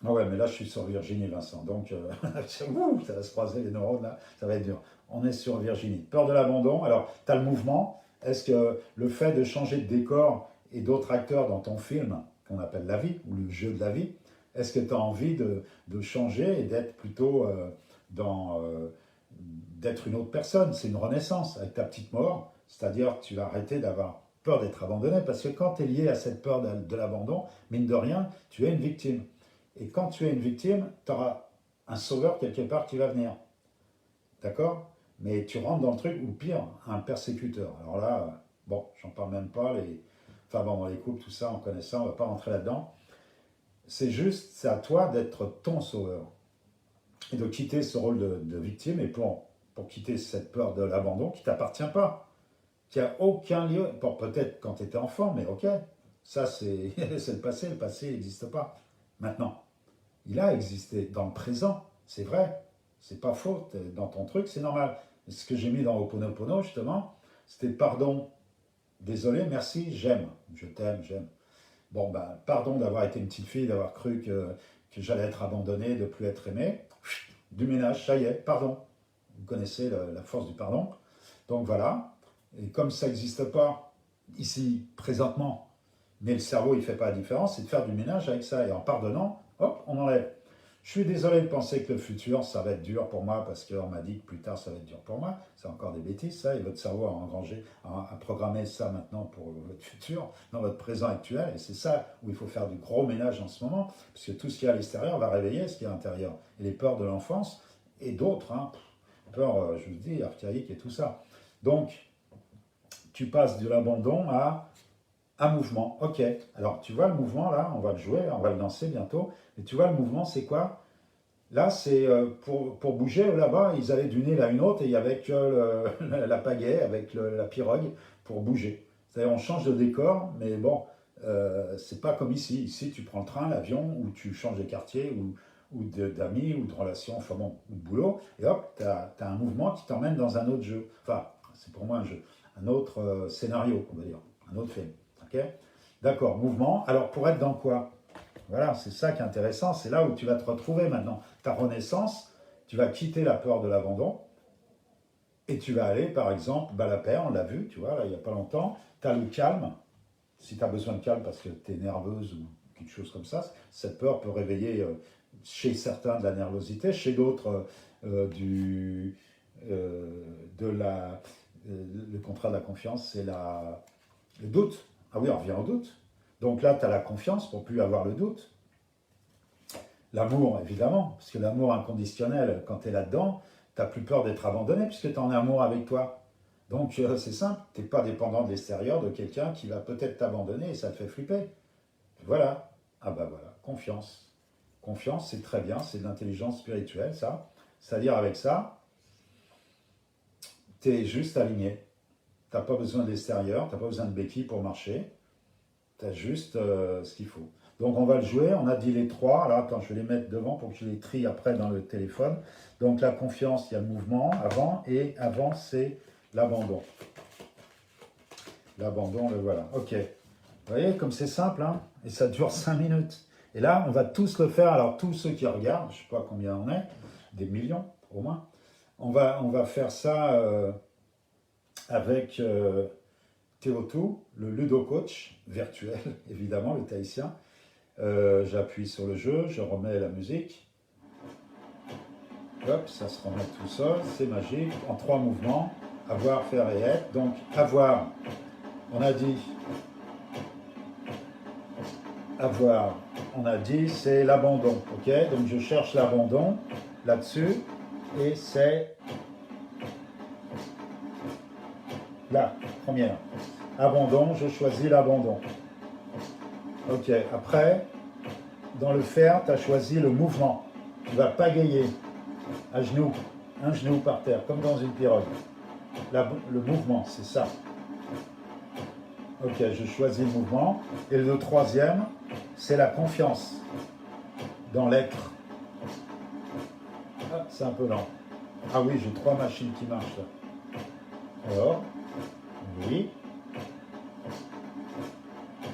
Ah ouais, mais là, je suis sur Virginie, Vincent. Donc, ça va se croiser les neurones, là. Ça va être dur. On est sur Virginie. Peur de l'abandon. Alors, tu as le mouvement. Est-ce que le fait de changer de décor et d'autres acteurs dans ton film, qu'on appelle la vie, ou le jeu de la vie, est-ce que tu as envie de changer et d'être plutôt dans... d'être une autre personne? C'est une renaissance avec ta petite mort. C'est-à-dire, tu vas arrêter d'avoir peur d'être abandonné. Parce que quand tu es lié à cette peur de l'abandon, mine de rien, tu es une victime. Et quand tu es une victime, tu auras un sauveur quelque part qui va venir. D'accord? Mais tu rentres dans le truc, ou pire, un persécuteur. Alors là, bon, j'en parle même pas. Enfin bon, les couples, tout ça, on connaît ça, on va pas rentrer là-dedans. C'est juste, c'est à toi d'être ton sauveur. Et de quitter ce rôle de victime, et pour quitter cette peur de l'abandon qui ne t'appartient pas, qui a aucun lieu, bon, peut-être quand tu étais enfant, mais ok, ça c'est le passé n'existe pas. Maintenant, il a existé dans le présent, c'est vrai, c'est pas faux, dans ton truc, c'est normal. Ce que j'ai mis dans Ho'oponopono, justement, c'était pardon, désolé, merci, j'aime, je t'aime, j'aime. Bon, ben, pardon d'avoir été une petite fille, d'avoir cru que j'allais être abandonnée, de ne plus être aimée. Du ménage, ça y est, pardon. Vous connaissez la force du pardon. Donc voilà, et comme ça n'existe pas ici, présentement, mais le cerveau, il ne fait pas la différence, c'est de faire du ménage avec ça. Et en pardonnant, hop, on enlève. Je suis désolé de penser que le futur, ça va être dur pour moi, parce qu'on m'a dit que plus tard, ça va être dur pour moi. C'est encore des bêtises, ça, et votre cerveau a engrangé, a programmé ça maintenant pour votre futur, dans votre présent actuel, et c'est ça où il faut faire du gros ménage en ce moment, parce que tout ce qui est à l'extérieur va réveiller ce qui est à l'intérieur. Et les peurs de l'enfance, et d'autres, hein, peurs, je vous dis, archaïques et tout ça. Donc, tu passes de l'abandon à un mouvement. Ok, alors tu vois le mouvement là, on va le jouer, on va le danser bientôt. Et tu vois le mouvement, c'est quoi? Là, c'est pour bouger là-bas, ils allaient d'une île à une autre et il y avait que la pagaie avec la pirogue pour bouger. C'est-à-dire on change de décor, mais bon, c'est pas comme ici. Ici, tu prends le train, l'avion, ou tu changes de quartier, ou d'amis, ou de relations, enfin bon, ou de boulot, et hop, tu as un mouvement qui t'emmène dans un autre jeu. Enfin, c'est pour moi un jeu, un autre scénario, on va dire, un autre film. Ok? D'accord, mouvement. Alors pour être dans quoi? Voilà, c'est ça qui est intéressant, c'est là où tu vas te retrouver maintenant. Ta renaissance, tu vas quitter la peur de l'abandon et tu vas aller, par exemple, la paix, on l'a vu, tu vois, là, il n'y a pas longtemps, tu as le calme, si tu as besoin de calme parce que tu es nerveuse ou quelque chose comme ça, cette peur peut réveiller chez certains de la nervosité, chez d'autres de le contrat de la confiance, c'est le doute. Ah oui, on revient au doute. Donc là, tu as la confiance pour plus avoir le doute. L'amour, évidemment, parce que l'amour inconditionnel, quand tu es là-dedans, tu n'as plus peur d'être abandonné, puisque tu es en amour avec toi. Donc, c'est simple, tu n'es pas dépendant de l'extérieur, de quelqu'un qui va peut-être t'abandonner, et ça te fait flipper. Voilà. Ah bah voilà, confiance. Confiance, c'est très bien, c'est de l'intelligence spirituelle, ça. C'est-à-dire, avec ça, tu es juste aligné. Tu n'as pas besoin de l'extérieur, tu n'as pas besoin de béquilles pour marcher. Tu as juste ce qu'il faut. Donc on va le jouer, on a dit les trois. Alors attends, je vais les mettre devant pour que je les trie après dans le téléphone. Donc la confiance, il y a le mouvement avant, et avant c'est l'abandon. L'abandon, le voilà. Ok. Vous voyez comme c'est simple, hein, et ça dure 5 minutes. Et là, on va tous le faire. Alors tous ceux qui regardent, je ne sais pas combien on est, des millions au moins, on va faire ça avec Théotou, le ludo-coach virtuel, évidemment, le tahitien. J'appuie sur le jeu, je remets la musique. Hop, ça se remet tout seul, c'est magique. En 3 mouvements, avoir, faire et être. Donc, avoir, on a dit, avoir, on a dit, c'est l'abandon. Ok, donc je cherche l'abandon là-dessus, et c'est là, première. Abandon, je choisis l'abandon. Ok, après, dans le faire, tu as choisi le mouvement. Tu vas pagayer à genoux, un genou par terre, comme dans une pirogue. Le mouvement, c'est ça. Ok, je choisis le mouvement. Et le troisième, c'est la confiance dans l'être. Ah, c'est un peu lent. Ah oui, j'ai 3 machines qui marchent là. Alors, oui.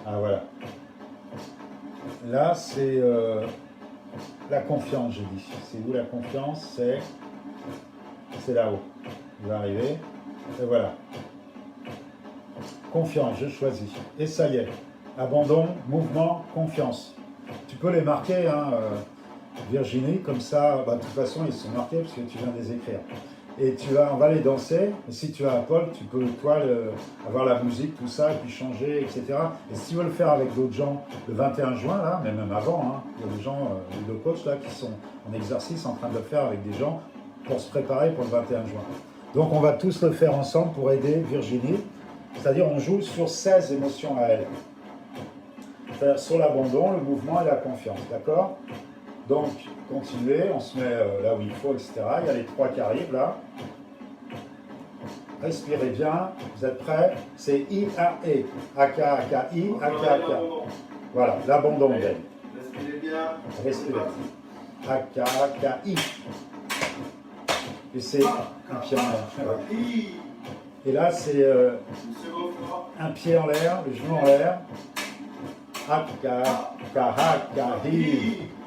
Ah voilà. Là, c'est la confiance, je dis. C'est où la confiance? C'est là-haut. Il va arriver. Et voilà. Confiance, je choisis. Et ça y est. Abandon, mouvement, confiance. Tu peux les marquer, hein, Virginie, comme ça, bah, de toute façon, ils sont marqués parce que tu viens de les écrire. Et on va les danser. Et si tu as Apple, tu peux, toi, avoir la musique, tout ça, et puis changer, etc. Et si tu veux le faire avec d'autres gens le 21 juin, là, mais même avant, hein, il y a des gens, de coachs, là, qui sont en exercice en train de le faire avec des gens pour se préparer pour le 21 juin. Donc, on va tous le faire ensemble pour aider Virginie. C'est-à-dire, on joue sur 16 émotions à elle. C'est-à-dire sur l'abandon, le mouvement et la confiance, d'accord? Donc, continuez, on se met là où il faut, etc. Il y a les 3 qui arrivent, là. Respirez bien, vous êtes prêts? C'est I-A-E. A-K-A-K-I, A-K-A-K. Voilà, l'abandon, Ben. Respirez bien. Respirez. A-K-A-K-I. Et c'est un pied en l'air. Et là, c'est un pied en l'air, le genou en l'air. A-K-A-K-I.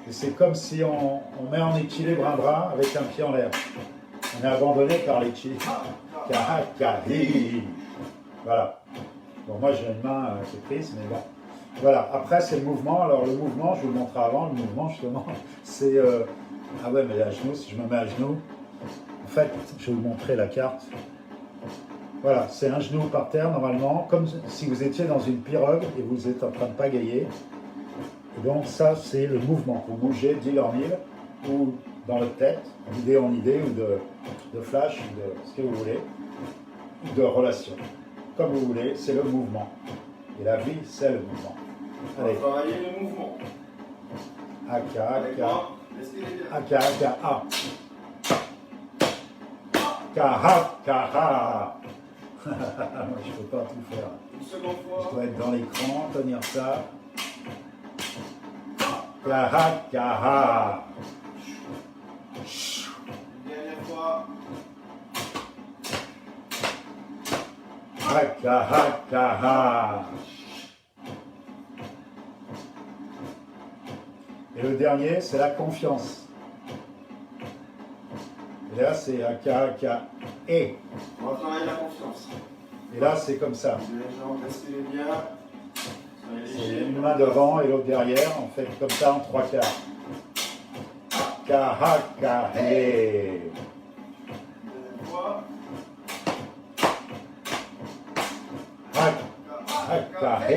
Et c'est comme si on met en équilibre un bras avec un pied en l'air. On est abandonné par l'équilibre. K-A-K-I. Voilà. Bon, moi j'ai une main qui est prise, mais bon. Voilà. Après, c'est le mouvement. Alors, le mouvement, je vous le montrais avant. Le mouvement, justement, c'est. Ah ouais, mais à genoux, si je me mets à genoux. En fait, je vais vous montrer la carte. Voilà, c'est un genou par terre, normalement, comme si vous étiez dans une pirogue et vous êtes en train de pagayer. Et donc ça, c'est le mouvement. Vous bougez d'île en île, ou dans votre tête, d'idée en idée, ou de flash, ou de ce que vous voulez, ou de relation. Comme vous voulez, c'est le mouvement. Et la vie, c'est le mouvement. Allez. On va travailler le mouvement. A-K-A-K-A. K-A-K-A. Moi, je ne peux pas tout faire. Une seconde fois. Je dois être dans l'écran, tenir ça. K-A-K-A. Une dernière fois. K-A-K-A. Et le dernier, c'est la confiance. Et là, c'est A-K-A-K-E. On va travailler la confiance. Et là, c'est comme ça. Les jambes, respirez bien. C'est une main devant et l'autre derrière. On fait comme ça en 3 quarts. K-A-K-E. Deuxième fois. A-K-E.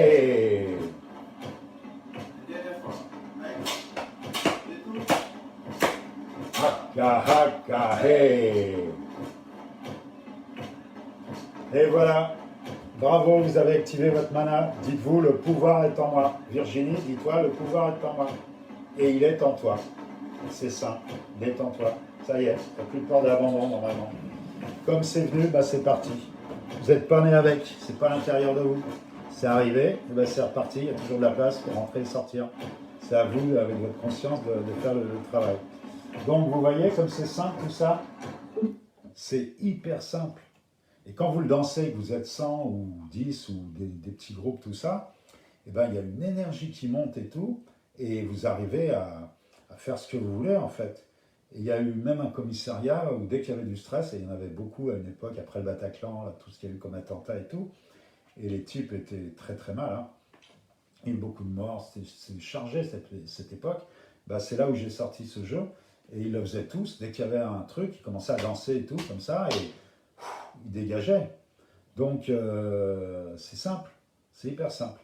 Une dernière fois. Allez. Et tout. Kahakahe. Et voilà. Bravo, vous avez activé votre mana. Dites-vous, le pouvoir est en moi. Virginie, dis-toi, le pouvoir est en moi. Et il est en toi. C'est ça, il est en toi. Ça y est, il n'y a plus de peur de l'abandon normalement. Comme c'est venu, bah c'est parti. Vous n'êtes pas né avec, c'est pas à l'intérieur de vous. C'est arrivé, et bah c'est reparti, il y a toujours de la place pour rentrer et sortir. C'est à vous, avec votre conscience, de faire le travail. Donc vous voyez comme c'est simple tout ça. C'est hyper simple. Et quand vous le dansez, que vous êtes 100 ou 10 ou des petits groupes, tout ça, et ben, il y a une énergie qui monte et tout, et vous arrivez à faire ce que vous voulez en fait. Et il y a eu même un commissariat où dès qu'il y avait du stress, et il y en avait beaucoup à une époque, après le Bataclan, là, tout ce qu'il y a eu comme attentat et tout, et les types étaient très très mal, hein. Il y a eu beaucoup de morts, c'était chargé cette époque. Ben, c'est là où j'ai sorti ce jeu, et ils le faisaient tous, dès qu'il y avait un truc, ils commençaient à danser et tout, comme ça, et ils dégageaient. Donc c'est simple, c'est hyper simple.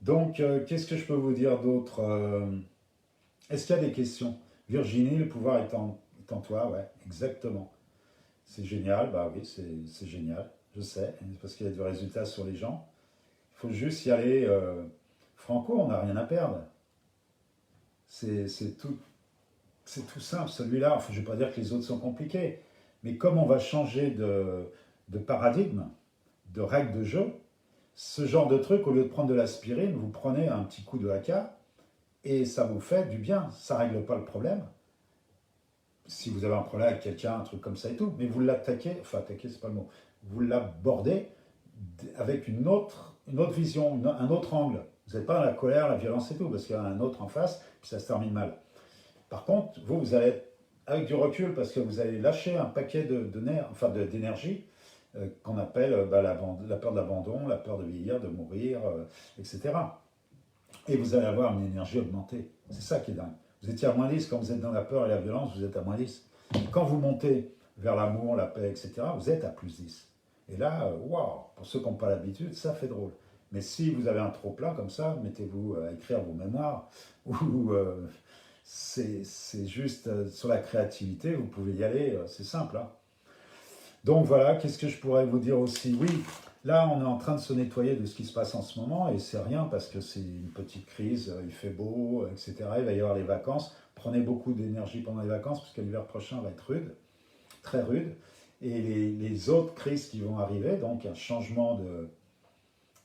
Donc qu'est-ce que je peux vous dire d'autre? Est-ce qu'il y a des questions? Virginie, le pouvoir est en toi, ouais, exactement. C'est génial, bah oui, c'est génial, je sais, parce qu'il y a du résultat sur les gens. Il faut juste y aller franco, on n'a rien à perdre. C'est tout, c'est tout simple, celui-là. Enfin, je ne vais pas dire que les autres sont compliqués, mais comme on va changer de paradigme, de règle de jeu, ce genre de truc, au lieu de prendre de l'aspirine, vous prenez un petit coup de haka et ça vous fait du bien. Ça ne règle pas le problème. Si vous avez un problème avec quelqu'un, un truc comme ça et tout, mais vous l'attaquez, enfin attaquer c'est pas le mot, vous l'abordez avec une autre vision, un autre angle. Vous n'êtes pas dans la colère, la violence et tout, parce qu'il y a un autre en face, puis ça se termine mal. Par contre, vous allez être avec du recul, parce que vous allez lâcher un paquet d'énergie qu'on appelle la peur de l'abandon, la peur de vieillir, de mourir, etc. Et vous allez avoir une énergie augmentée. C'est ça qui est dingue. Vous étiez à -10 quand vous êtes dans la peur et la violence, vous êtes à -10. Et quand vous montez vers l'amour, la paix, etc., vous êtes à +10. Et là, waouh, pour ceux qui n'ont pas l'habitude, ça fait drôle. Mais si vous avez un trop plein comme ça, mettez-vous à écrire vos mémoires, ou c'est juste sur la créativité, vous pouvez y aller, c'est simple, hein. Donc voilà, qu'est-ce que je pourrais vous dire aussi? Oui, là on est en train de se nettoyer de ce qui se passe en ce moment et c'est rien parce que c'est une petite crise, il fait beau, etc. Il va y avoir les vacances. Prenez beaucoup d'énergie pendant les vacances parce que l'hiver prochain va être rude, très rude. Et les autres crises qui vont arriver, donc un changement de...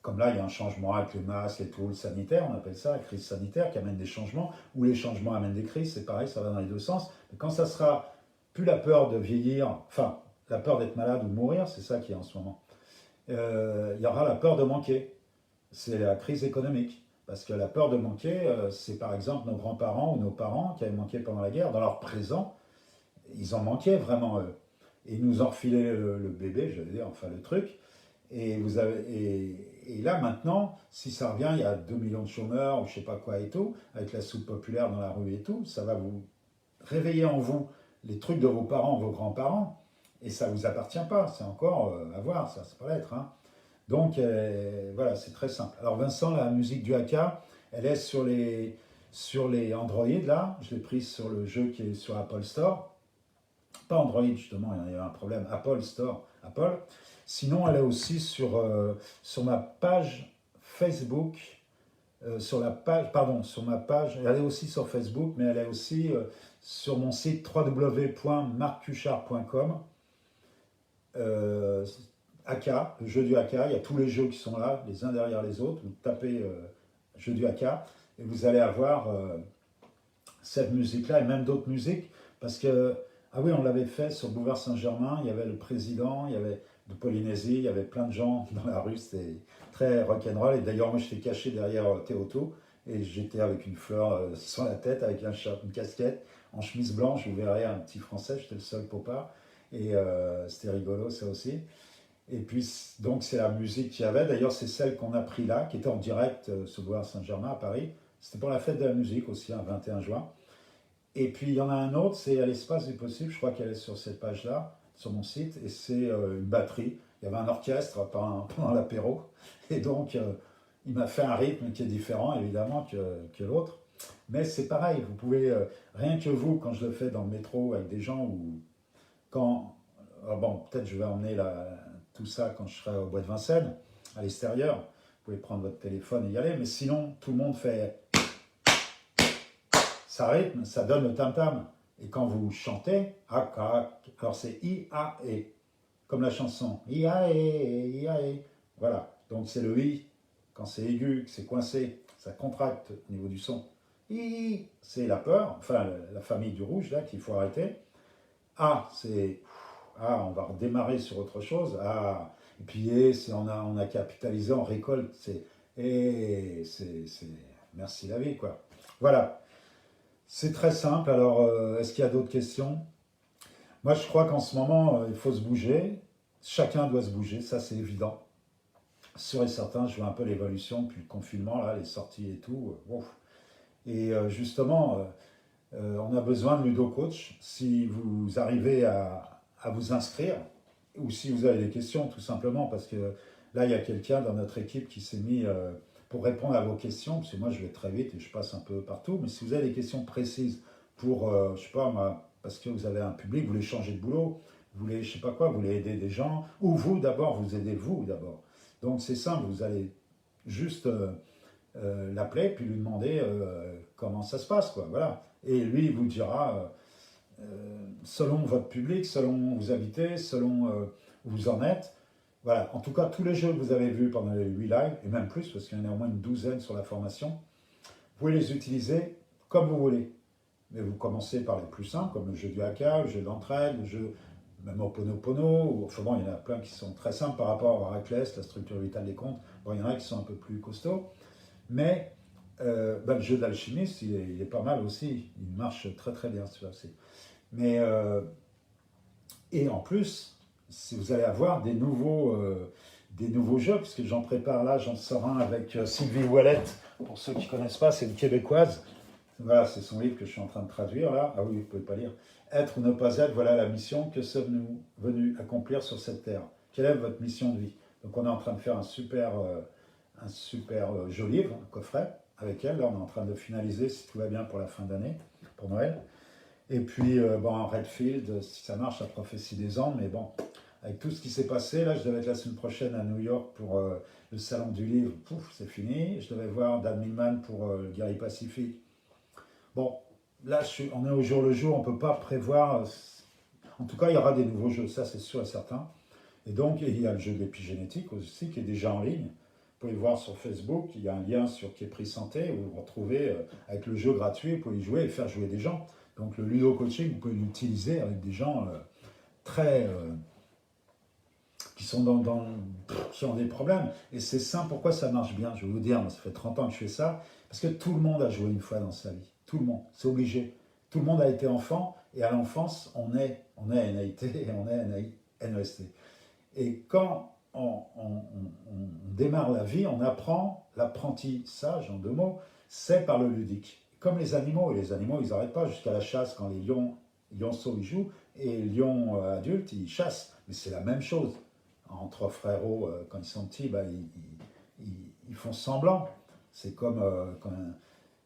Comme là, il y a un changement avec les masques et tout, le sanitaire, on appelle ça la crise sanitaire qui amène des changements, ou les changements amènent des crises, c'est pareil, ça va dans les deux sens. Mais quand ça sera plus la peur de vieillir, enfin, la peur d'être malade ou de mourir, c'est ça qui est en ce moment. Il y aura la peur de manquer. C'est la crise économique. Parce que la peur de manquer, c'est par exemple nos grands-parents ou nos parents qui avaient manqué pendant la guerre. Dans leur présent, ils en manquaient vraiment eux. Et ils nous ont refilé le bébé, je veux dire, enfin le truc. Et là maintenant, si ça revient, il y a 2 millions de chômeurs ou je sais pas quoi et tout, avec la soupe populaire dans la rue et tout, ça va vous réveiller en vous les trucs de vos parents, vos grands-parents. Et ça ne vous appartient pas, c'est encore à voir, ça, c'est pas l'être, hein. Donc voilà, c'est très simple. Alors Vincent, la musique du haka, elle est sur les Android, là. Je l'ai prise sur le jeu qui est sur Apple Store. Pas Android, justement, il y a un problème. Apple Store, Apple. Sinon, elle est aussi sur ma page Facebook. Sur ma page, elle est aussi sur Facebook, mais elle est aussi sur mon site www.marcuchard.com. Haka, le jeu du Haka, il y a tous les jeux qui sont là, les uns derrière les autres. Vous tapez jeu du Haka et vous allez avoir cette musique-là et même d'autres musiques. Parce que, ah oui, on l'avait fait sur Boulevard Saint-Germain, il y avait le président, il y avait de Polynésie, il y avait plein de gens dans la rue, c'était très rock'n'roll. Et d'ailleurs, moi, j'étais caché derrière Théoto et j'étais avec une fleur sur la tête, avec une casquette, en chemise blanche. Vous verrez un petit français, j'étais le seul popard. Et c'était rigolo, ça aussi. Et puis, donc, c'est la musique qu'il y avait. D'ailleurs, c'est celle qu'on a pris là, qui était en direct sur Boulevard Saint-Germain à Paris. C'était pour la fête de la musique aussi, un 21 juin. Et puis, il y en a un autre, c'est à l'espace du possible. Je crois qu'elle est sur cette page-là, sur mon site. Et c'est une batterie. Il y avait un orchestre pendant l'apéro. Et donc, il m'a fait un rythme qui est différent, évidemment, que l'autre. Mais c'est pareil, vous pouvez, rien que vous, quand je le fais dans le métro avec des gens, ou quand, bon, peut-être je vais emmener tout ça quand je serai au bois de Vincennes, à l'extérieur, vous pouvez prendre votre téléphone et y aller, mais sinon, tout le monde fait, ça rythme, ça donne le tam-tam. Et quand vous chantez, alors c'est I-A-E, comme la chanson, I-A-E, I-A-E, voilà, donc c'est le I, quand c'est aigu, que c'est coincé, ça contracte au niveau du son. I, c'est la peur, enfin la famille du rouge là qu'il faut arrêter. A, c'est on va redémarrer sur autre chose. A, et puis E, c'est on a capitalisé, on récolte. C'est et c'est merci la vie quoi. Voilà, c'est très simple. Alors, est-ce qu'il y a d'autres questions? Moi, je crois qu'en ce moment, il faut se bouger. Chacun doit se bouger, ça c'est évident. Sûr et certain, je vois un peu l'évolution depuis le confinement, là, les sorties et tout. Ouf. Et justement, on a besoin de Ludo Coach. Si vous arrivez à vous inscrire, ou si vous avez des questions, tout simplement, parce que là, il y a quelqu'un dans notre équipe qui s'est mis pour répondre à vos questions, parce que moi, je vais très vite et je passe un peu partout, mais si vous avez des questions précises pour, je sais pas, moi, parce que vous avez un public, vous voulez changer de boulot, vous voulez, je sais pas quoi, vous voulez aider des gens, ou vous d'abord, vous aidez vous d'abord. Donc, c'est simple, vous allez juste l'appeler, puis lui demander comment ça se passe, quoi, voilà. Et lui, il vous dira, selon votre public, selon où vous habitez, selon où vous en êtes. Voilà, en tout cas, tous les jeux que vous avez vus pendant les 8 lives, et même plus, parce qu'il y en a au moins une douzaine sur la formation, vous pouvez les utiliser comme vous voulez. Mais vous commencez par les plus simples, comme le jeu du haka, le jeu de l'entraide, le jeu même Oponopono, ou, enfin bon, il y en a plein qui sont très simples par rapport à Héraclès, la structure vitale des comptes. Bon, il y en a qui sont un peu plus costauds, mais le jeu d'alchimiste, il est pas mal aussi, il marche très très bien celui-là aussi. Mais, et en plus, si vous allez avoir des nouveaux jeux, puisque j'en prépare là, j'en sors un avec Sylvie Ouellet, pour ceux qui ne connaissent pas, c'est une Québécoise. Voilà, c'est son livre que je suis en train de traduire là. Ah oui, vous ne pouvez pas lire. Être ou ne pas être, voilà la mission que sommes-nous venus accomplir sur cette terre. Quelle est votre mission de vie? Donc on est en train de faire un super joli livre, un coffret avec elle. Là, on est en train de finaliser, si tout va bien, pour la fin d'année, pour Noël. Et puis, Redfield, si ça marche, la prophétie des anges, mais bon, avec tout ce qui s'est passé, là, je devais être la semaine prochaine à New York pour le salon du livre, pouf, c'est fini. Je devais voir Dan Millman pour le Guerrier Pacifique. Bon, là, on est au jour le jour, on ne peut pas prévoir. En tout cas, il y aura des nouveaux jeux, ça c'est sûr et certain. Et donc, il y a le jeu d'épigénétique aussi qui est déjà en ligne. Vous pouvez le voir sur Facebook, il y a un lien sur qui est pris santé, où vous vous retrouvez avec le jeu gratuit, vous pouvez y jouer et faire jouer des gens. Donc le Ludo Coaching, vous pouvez l'utiliser avec des gens très qui sont qui ont des problèmes. Et c'est ça pourquoi ça marche bien. Je vais vous dire, moi, ça fait 30 ans que je fais ça, parce que tout le monde a joué une fois dans sa vie. Tout le monde, c'est obligé. Tout le monde a été enfant, et à l'enfance, on est NAIT et on est NEST. Et quand on démarre la vie, on apprend l'apprentissage, en 2 mots, c'est par le ludique. Comme les animaux, et les animaux, ils n'arrêtent pas jusqu'à la chasse quand les lionceaux, ils jouent, et les lions adultes, ils chassent. Mais c'est la même chose. Entre frérots, quand ils sont petits, ils font semblant. C'est comme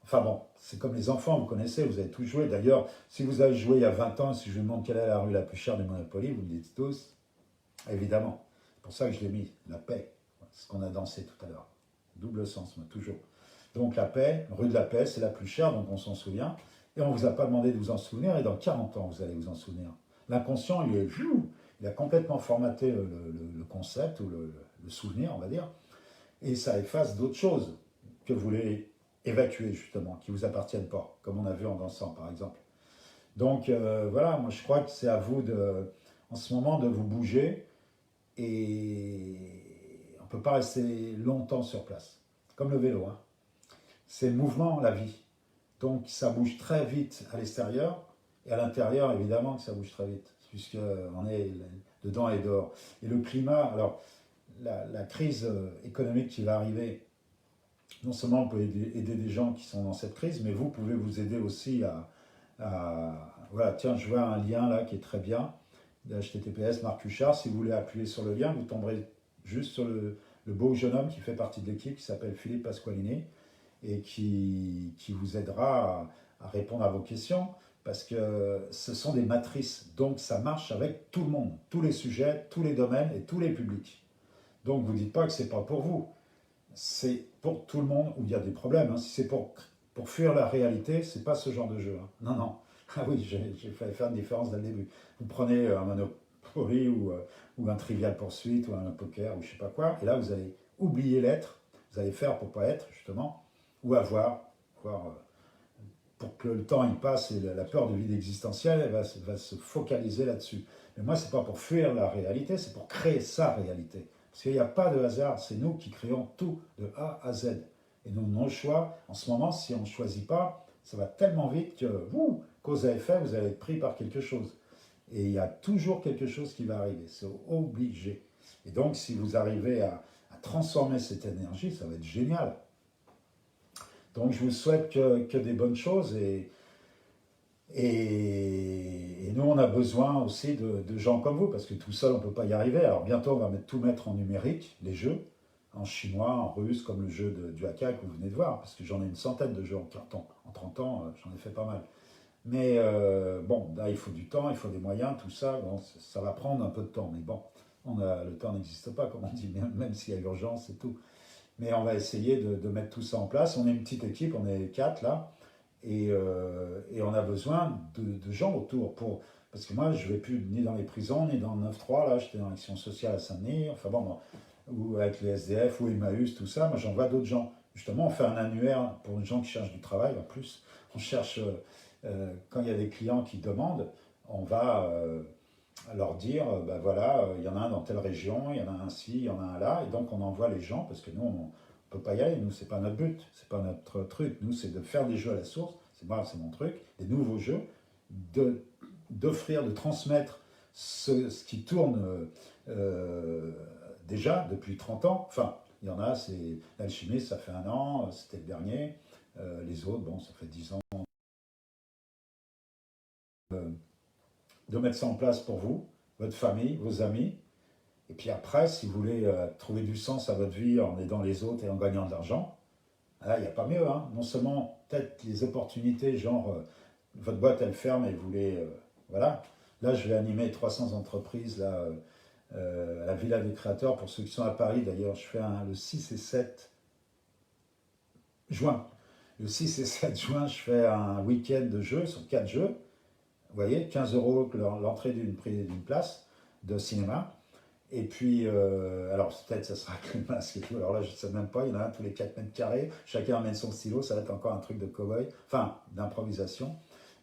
enfin bon, c'est comme les enfants, vous connaissez, vous avez tous joué. D'ailleurs, si vous avez joué il y a 20 ans, si je vous demande quelle est la rue la plus chère du Monopoly, vous me dites tous, évidemment. C'est pour ça que je l'ai mis, la paix. C'est ce qu'on a dansé tout à l'heure. Double sens, moi, toujours. Donc la paix, rue de la paix, c'est la plus chère, donc on s'en souvient. Et on ne vous a pas demandé de vous en souvenir, et dans 40 ans, vous allez vous en souvenir. L'inconscient, il a complètement formaté le concept, ou le souvenir, on va dire, et ça efface d'autres choses que vous voulez évacuer, justement, qui ne vous appartiennent pas, comme on a vu en dansant, par exemple. Donc voilà, moi je crois que c'est à vous, en ce moment, de vous bouger, et on ne peut pas rester longtemps sur place. Comme le vélo, hein. C'est le mouvement, la vie. Donc ça bouge très vite à l'extérieur, et à l'intérieur, évidemment que ça bouge très vite, puisqu'on est dedans et dehors. Et le climat, alors la crise économique qui va arriver, non seulement vous pouvez aider des gens qui sont dans cette crise, mais vous pouvez vous aider aussi voilà, tiens, je vois un lien là qui est très bien, https Marc Huchard, si vous voulez appuyer sur le lien, vous tomberez juste sur le beau jeune homme qui fait partie de l'équipe, qui s'appelle Philippe Pasqualini, et qui vous aidera à répondre à vos questions, parce que ce sont des matrices, donc ça marche avec tout le monde, tous les sujets, tous les domaines et tous les publics. Donc vous ne dites pas que ce n'est pas pour vous, c'est pour tout le monde où il y a des problèmes. Hein. Si c'est pour fuir la réalité, c'est pas ce genre de jeu. Hein. Non, non. Ah oui, j'ai failli faire une différence dès le début. Vous prenez un Monopoly ou un Trivial Poursuite ou un poker ou je sais pas quoi, et là vous allez oublier l'être, vous allez faire pour pas être justement, ou avoir pour que le temps il passe et la peur de vide existentielle elle va se focaliser là-dessus. Mais moi, c'est pas pour fuir la réalité, c'est pour créer sa réalité. Parce qu'il n'y a pas de hasard, c'est nous qui créons tout de A à Z. Et nous, nos choix, en ce moment, si on ne choisit pas, ça va tellement vite que vous, cause à effet, vous allez être pris par quelque chose. Et il y a toujours quelque chose qui va arriver, c'est obligé. Et donc, si vous arrivez à transformer cette énergie, ça va être génial. Donc, je vous souhaite que des bonnes choses et nous, on a besoin aussi de gens comme vous, parce que tout seul, on ne peut pas y arriver. Alors bientôt, on va tout mettre en numérique, les jeux, en chinois, en russe, comme le jeu du haka que vous venez de voir, parce que j'en ai une centaine de jeux en 30 ans. En 30 ans, j'en ai fait pas mal. Mais bon, là, il faut du temps, il faut des moyens, tout ça. Bon, ça va prendre un peu de temps, mais bon, le temps n'existe pas, comme on dit, même s'il y a urgence et tout. Mais on va essayer de mettre tout ça en place. On est une petite équipe, on est 4 là. Et on a besoin de gens autour parce que moi je ne vais plus ni dans les prisons ni dans le 9-3, là j'étais dans l'action sociale à Saint-Denis, enfin bon, ou avec les SDF ou Emmaüs, tout ça, moi j'envoie d'autres gens. Justement, on fait un annuaire pour les gens qui cherchent du travail. En plus, on cherche, quand il y a des clients qui demandent, on va leur dire, ben voilà, il y en a un dans telle région, il y en a un ci, il y en a un là, et donc on envoie les gens, parce que nous, on ne peut pas y aller, nous, c'est pas notre but, c'est pas notre truc, nous, c'est de faire des jeux à la source, c'est moi, c'est mon truc, des nouveaux jeux, d'offrir, de transmettre ce qui tourne déjà depuis 30 ans, enfin, il y en a, c'est l'alchimie, ça fait 1 an, c'était le dernier, les autres, bon, ça fait 10 ans, de mettre ça en place pour vous, votre famille, vos amis. Et puis après, si vous voulez trouver du sens à votre vie en aidant les autres et en gagnant de l'argent, là, il n'y a pas mieux. Hein. Non seulement peut-être les opportunités, genre votre boîte elle ferme et vous voulez. Voilà. Là, je vais animer 300 entreprises là, à la Villa des Créateurs. Pour ceux qui sont à Paris, d'ailleurs, je fais le 6 et 7 juin. Le 6 et 7 juin, je fais un week-end de jeux sur 4 jeux. Vous voyez, 15 euros l'entrée d'une place de cinéma. Et puis, alors peut-être ça sera avec le masque et tout, alors là je ne sais même pas, il y en a un tous les 4 mètres carrés, chacun amène son stylo, ça va être encore un truc de cow-boy, enfin d'improvisation.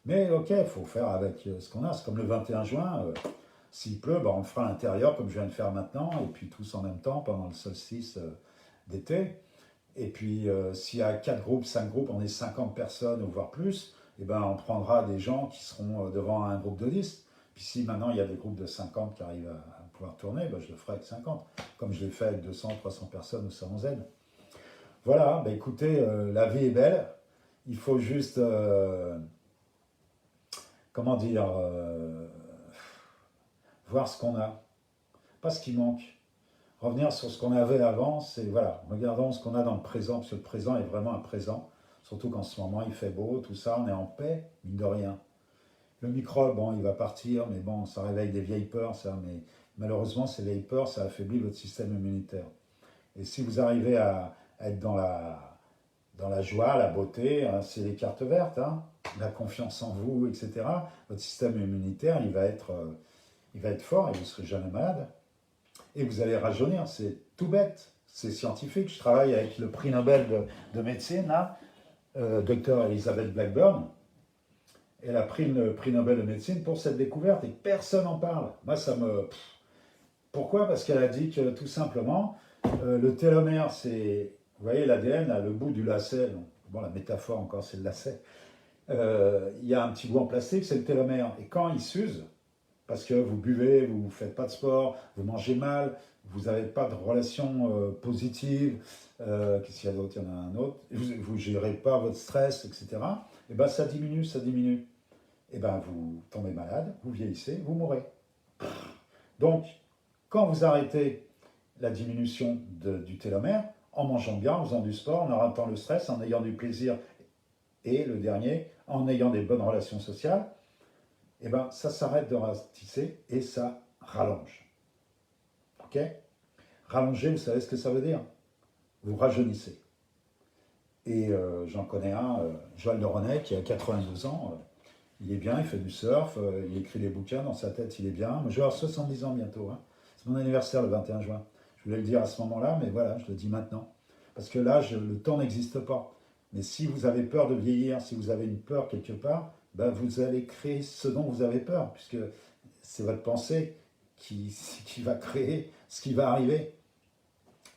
Mais ok, il faut faire avec ce qu'on a, c'est comme le 21 juin, s'il pleut, ben, on le fera à l'intérieur comme je viens de faire maintenant, et puis tous en même temps pendant le solstice d'été. Et puis s'il y a 4 groupes, 5 groupes, on est 50 personnes ou voire plus, et ben on prendra des gens qui seront devant un groupe de 10. Puis si maintenant il y a des groupes de 50 qui arrivent à pouvoir tourner, ben je le ferai avec 50, comme je l'ai fait avec 200, 300 personnes au Salon Z. Voilà, ben écoutez, la vie est belle, il faut juste, comment dire, voir ce qu'on a, pas ce qui manque. Revenir sur ce qu'on avait avant, c'est voilà, regardons ce qu'on a dans le présent, parce que le présent est vraiment un présent, surtout qu'en ce moment il fait beau, tout ça, on est en paix, mine de rien. Le microbe, bon, il va partir, mais bon, ça réveille des vieilles peurs, ça, mais malheureusement, ces vieilles peurs, ça affaiblit votre système immunitaire. Et si vous arrivez à être dans la joie, la beauté, hein, c'est les cartes vertes, hein, la confiance en vous, etc., votre système immunitaire, il va être fort et vous ne serez jamais malade. Et vous allez rajeunir, c'est tout bête, c'est scientifique. Je travaille avec le prix Nobel de médecine, là, Dr Elizabeth Blackburn. Elle a pris le prix Nobel de médecine pour cette découverte et personne n'en parle. Moi, ça me... Pourquoi? Parce qu'elle a dit que tout simplement, le télomère, c'est, vous voyez, l'ADN, le bout du lacet, donc, bon, la métaphore encore, c'est le lacet, il y a un petit bout en plastique, c'est le télomère. Et quand il s'use, parce que vous buvez, vous ne faites pas de sport, vous mangez mal, vous n'avez pas de relation positive, qu'est-ce qu'il y a d'autre? Il y en a un autre, vous ne gérez pas votre stress, etc. Et bien ça diminue, ça diminue. Et bien vous tombez malade, vous vieillissez, vous mourrez. Donc, quand vous arrêtez la diminution du télomère, en mangeant bien, en faisant du sport, en arrêtant le stress, en ayant du plaisir, et le dernier, en ayant des bonnes relations sociales, eh ben, ça s'arrête de ratisser et ça rallonge. Ok? Rallonger, vous savez ce que ça veut dire? Vous rajeunissez. Et j'en connais un, Joël de René, qui a 82 ans. Il est bien, il fait du surf, il écrit des bouquins, dans sa tête il est bien. Moi, je vais avoir 70 ans bientôt. Hein. C'est mon anniversaire le 21 juin. Je voulais le dire à ce moment-là, mais voilà, je le dis maintenant. Parce que là, le temps n'existe pas. Mais si vous avez peur de vieillir, si vous avez une peur quelque part, ben vous allez créer ce dont vous avez peur, puisque c'est votre pensée qui va créer ce qui va arriver.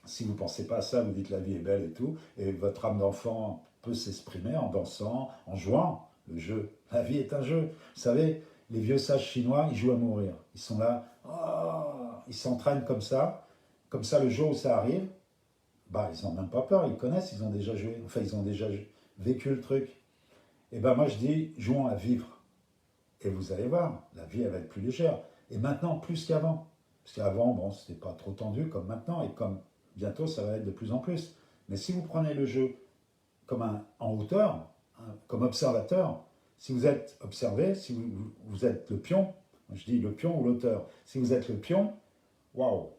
Si vous ne pensez pas à ça, vous dites la vie est belle et tout, et votre âme d'enfant peut s'exprimer en dansant, en jouant. Le jeu, la vie est un jeu. Vous savez, les vieux sages chinois, ils jouent à mourir. Ils sont là, oh, ils s'entraînent comme ça le jour où ça arrive, bah, ils n'ont même pas peur, ils connaissent, ils ont déjà joué, enfin ils ont déjà vécu le truc. Et ben moi je dis, jouons à vivre. Et vous allez voir, la vie elle va être plus légère. Et maintenant plus qu'avant. Parce qu'avant, bon, c'était pas trop tendu comme maintenant, et comme bientôt ça va être de plus en plus. Mais si vous prenez le jeu comme en hauteur, comme observateur, si vous êtes observé, si vous êtes le pion, je dis le pion ou l'auteur, si vous êtes le pion, waouh,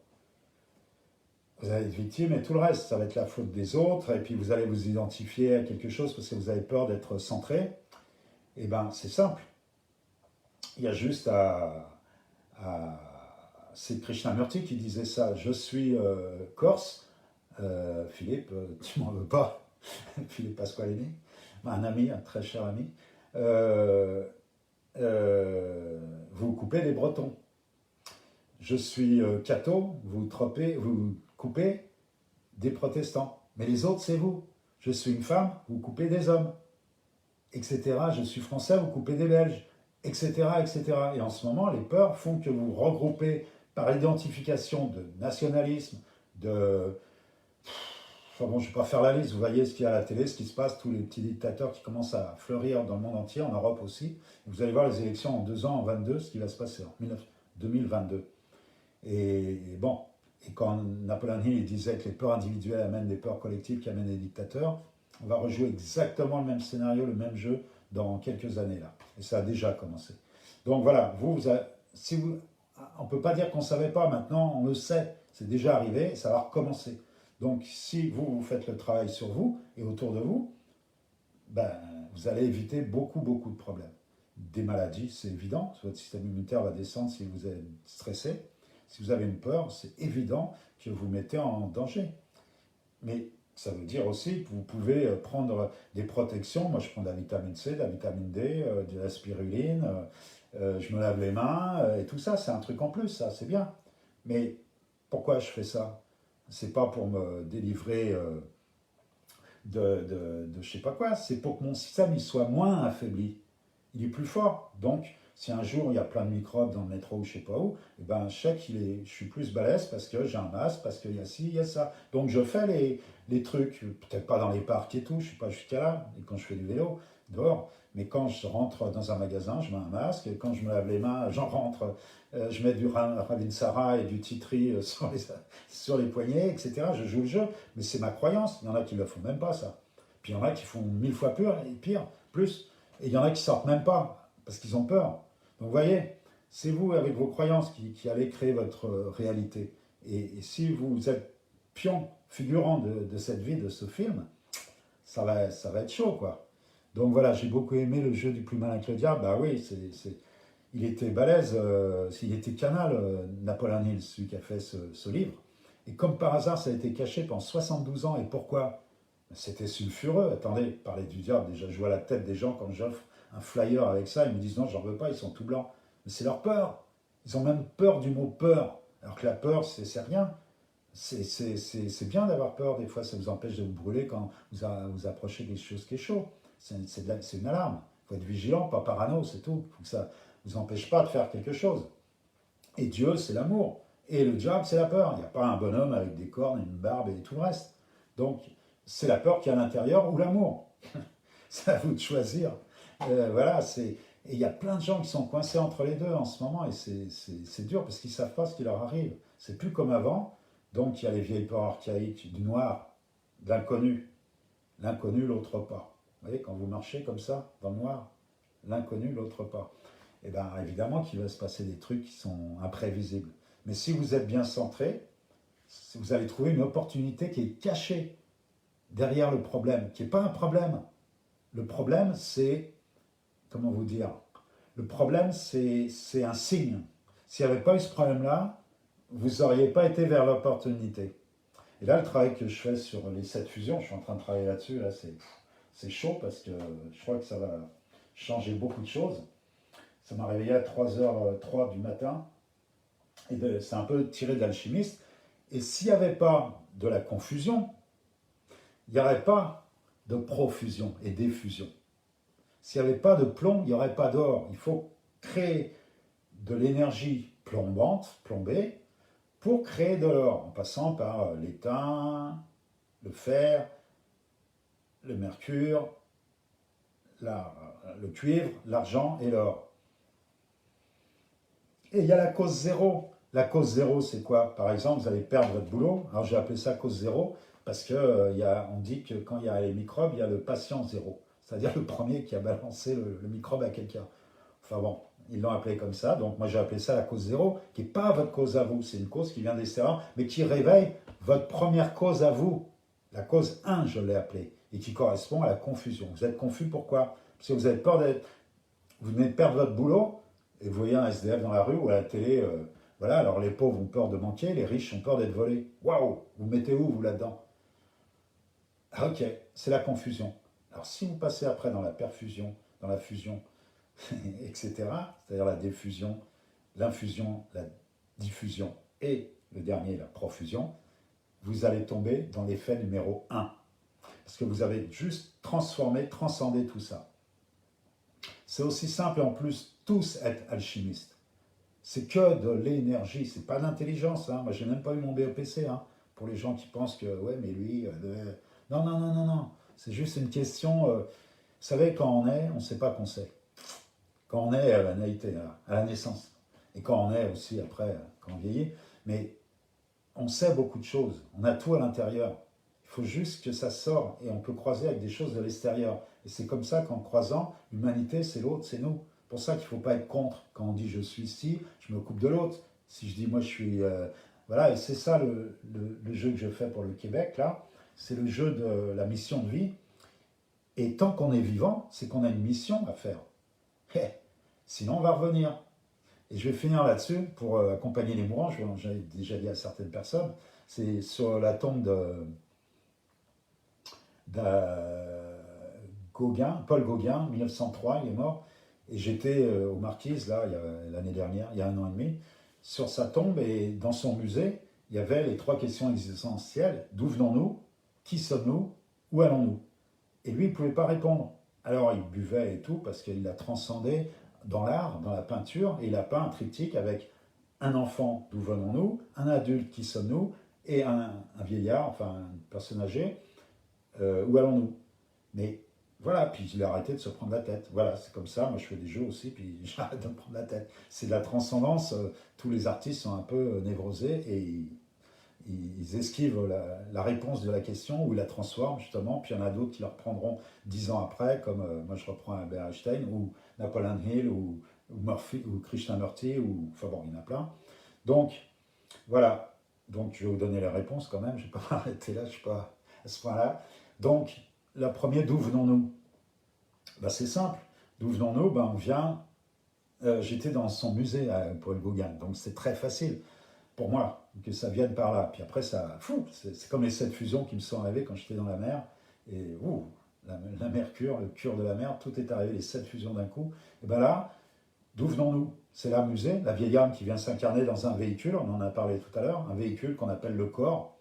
vous allez être victime et tout le reste, ça va être la faute des autres, et puis vous allez vous identifier à quelque chose parce que vous avez peur d'être centré. Et bien c'est simple, il y a juste c'est Krishnamurti qui disait ça, je suis corse, Philippe, tu m'en veux pas, Philippe Pasqualini, un ami, un très cher ami, vous coupez les Bretons. Je suis catho, vous coupez des protestants. Mais les autres, c'est vous. Je suis une femme, vous coupez des hommes, etc. Je suis français, vous coupez des Belges, etc., etc. Et en ce moment, les peurs font que vous regroupez par identification de nationalisme, de... Enfin bon, je ne vais pas faire la liste, vous voyez ce qu'il y a à la télé, ce qui se passe, tous les petits dictateurs qui commencent à fleurir dans le monde entier, en Europe aussi. Vous allez voir les élections en 2 ans, en 22, ce qui va se passer en 2022. Et bon, et quand Napoléon Hill disait que les peurs individuelles amènent des peurs collectives qui amènent des dictateurs, on va rejouer exactement le même scénario, le même jeu dans quelques années là. Et ça a déjà commencé. Donc voilà, on ne peut pas dire qu'on ne savait pas, maintenant on le sait, c'est déjà arrivé, ça va recommencer. Donc si vous faites le travail sur vous et autour de vous, ben, vous allez éviter beaucoup de problèmes. Des maladies, c'est évident, votre système immunitaire va descendre si vous êtes stressé. Si vous avez une peur, c'est évident que vous mettez en danger. Mais ça veut dire aussi que vous pouvez prendre des protections. Moi, je prends de la vitamine C, de la vitamine D, de la spiruline, je me lave les mains, et tout ça, c'est un truc en plus, ça, c'est bien. Mais pourquoi je fais ça? C'est pas pour me délivrer de je sais pas quoi, c'est pour que mon système il soit moins affaibli. Il est plus fort. Donc, si un jour il y a plein de microbes dans le métro ou je sais pas où, eh ben, je suis plus balèze parce que j'ai un masque, parce qu'il y a ci, il y a ça. Donc je fais les trucs, peut-être pas dans les parcs et tout, je suis pas jusqu'à là, et quand je fais du vélo, dehors, mais quand je rentre dans un magasin, je mets un masque, et quand je me lave les mains, j'en rentre, je mets du Ravinsara et du Titri sur les poignets, etc. Je joue le jeu, mais c'est ma croyance. Il y en a qui le font même pas, ça. Puis il y en a qui font 1000 fois pire, plus. Et il y en a qui sortent même pas, parce qu'ils ont peur. Donc vous voyez, c'est vous, avec vos croyances, qui allez créer votre réalité. Et si vous êtes pion, figurant de cette vie, de ce film, ça va être chaud, quoi. Donc voilà, j'ai beaucoup aimé le jeu du plus malin que le diable. Bah oui, il était balèze, il était canal, Napoléon Hill, celui qui a fait ce livre. Et comme par hasard, ça a été caché pendant 72 ans. Et pourquoi? C'était sulfureux. Attendez, parler du diable, déjà, je vois la tête des gens quand j'offre un flyer avec ça, ils me disent non, j'en veux pas, ils sont tout blancs. Mais c'est leur peur. Ils ont même peur du mot peur. Alors que la peur, c'est rien. C'est bien d'avoir peur, des fois, ça vous empêche de vous brûler quand vous approchez quelque chose qui est chaud. C'est une alarme. Il faut être vigilant, pas parano, c'est tout. Il faut que ça ne vous empêche pas de faire quelque chose. Et Dieu, c'est l'amour. Et le diable, c'est la peur. Il n'y a pas un bonhomme avec des cornes, une barbe et tout le reste. Donc, c'est la peur qui est à l'intérieur ou l'amour. C'est à vous de choisir. Voilà, et il y a plein de gens qui sont coincés entre les deux en ce moment, et c'est dur parce qu'ils ne savent pas ce qui leur arrive. C'est plus comme avant. Donc, il y a les vieilles peurs archaïques du noir de l'inconnu. L'inconnu, l'autre pas. Vous voyez, quand vous marchez comme ça, dans le noir, l'inconnu, l'autre pas. Et bien, évidemment qu'il va se passer des trucs qui sont imprévisibles. Mais si vous êtes bien centré, vous allez trouver une opportunité qui est cachée derrière le problème, qui n'est pas un problème. Le problème, c'est, comment vous dire, le problème, c'est un signe. S'il n'y avait pas eu ce problème-là, vous n'auriez pas été vers l'opportunité. Et là, le travail que je fais sur les 7 fusions, je suis en train de travailler là-dessus, là, c'est chaud parce que je crois que ça va changer beaucoup de choses. Ça m'a réveillé à 3h03 du matin, et c'est un peu tiré de l'alchimiste. Et s'il n'y avait pas de la confusion, il n'y aurait pas de profusion et d'effusion. S'il n'y avait pas de plomb, il n'y aurait pas d'or. Il faut créer de l'énergie plombante, plombée, pour créer de l'or, en passant par l'étain, le fer, le mercure, le cuivre, l'argent et l'or. Et il y a la cause zéro. La cause zéro, c'est quoi? Par exemple, vous allez perdre votre boulot. Alors j'ai appelé ça cause zéro parce qu'on dit que quand il y a les microbes, il y a le patient zéro. C'est-à-dire le premier qui a balancé le microbe à quelqu'un. Enfin bon, ils l'ont appelé comme ça. Donc moi j'ai appelé ça la cause zéro, qui n'est pas votre cause à vous. C'est une cause qui vient d'extérieur, mais qui réveille votre première cause à vous. La cause 1, je l'ai appelée, et qui correspond à la confusion. Vous êtes confus, pourquoi? Parce que vous avez peur d'être... Vous venez de perdre votre boulot, et vous voyez un SDF dans la rue ou à la télé, voilà, alors les pauvres ont peur de manquer, les riches ont peur d'être volés. Waouh, vous mettez où, vous, là-dedans? Ah, ok, c'est la confusion. Alors si vous passez après dans la perfusion, dans la fusion, etc., c'est-à-dire la diffusion, l'infusion, la diffusion et le dernier, la profusion, vous allez tomber dans l'effet numéro 1. Parce que vous avez juste transformé, transcendé tout ça. C'est aussi simple et en plus, tous être alchimistes. C'est que de l'énergie, c'est pas de l'intelligence. Hein. Moi, j'ai même pas eu mon BEPC. Hein. Pour les gens qui pensent que, ouais, mais lui... Non, non, non, non, non. C'est juste une question... vous savez, quand on est, on ne sait pas qu'on sait. Quand on est à la naïveté, à la naissance. Et quand on est aussi après, quand on vieillit. Mais on sait beaucoup de choses. On a tout à l'intérieur. Il faut juste que ça sorte et on peut croiser avec des choses de l'extérieur. Et c'est comme ça qu'en croisant, l'humanité, c'est l'autre, c'est nous. C'est pour ça qu'il ne faut pas être contre. Quand on dit je suis ci, je me coupe de l'autre. Si je dis moi je suis... voilà, et c'est ça le jeu que je fais pour le Québec, là. C'est le jeu de la mission de vie. Et tant qu'on est vivant, c'est qu'on a une mission à faire. Sinon, on va revenir. Et je vais finir là-dessus pour accompagner les mourants. J'avais déjà dit à certaines personnes. C'est sur la tombe de Gauguin, Paul Gauguin, 1903, il est mort. Et j'étais aux Marquises, là, l'année dernière, il y a 1 an et demi, sur sa tombe, et dans son musée, il y avait les 3 questions existentielles. D'où venons-nous? Qui sommes-nous? Où allons-nous? Et lui, il ne pouvait pas répondre. Alors, il buvait et tout, parce qu'il a transcendé dans l'art, dans la peinture, et il a peint un triptyque avec un enfant, d'où venons-nous, un adulte, qui sommes-nous, et un vieillard, enfin, une personne âgée, où allons-nous? Mais voilà, puis il a arrêté de se prendre la tête. Voilà, c'est comme ça, moi je fais des jeux aussi, puis j'arrête de me prendre la tête. C'est de la transcendance, tous les artistes sont un peu névrosés, et ils esquivent la réponse de la question, ou ils la transforment justement, puis il y en a d'autres qui la reprendront 10 ans après, comme moi je reprends Albert Einstein, ou Napoleon Hill, ou Murphy, ou Krishnamurti, ou enfin bon, il y en a plein. Donc, voilà, donc je vais vous donner les réponses quand même, je ne vais pas m'arrêter là, je ne suis pas à ce point-là. Donc, la première, d'où venons-nous? Ben, c'est simple, d'où venons-nous? Ben, on vient, j'étais dans son musée à Paul Gauguin, donc c'est très facile pour moi que ça vienne par là. Puis après, c'est comme les 7 fusions qui me sont arrivées quand j'étais dans la mer, et la mercure, le cure de la mer, tout est arrivé, les 7 fusions d'un coup. Et bien là, d'où venons-nous? C'est là, musée, la vieille âme qui vient s'incarner dans un véhicule, on en a parlé tout à l'heure, un véhicule qu'on appelle le corps,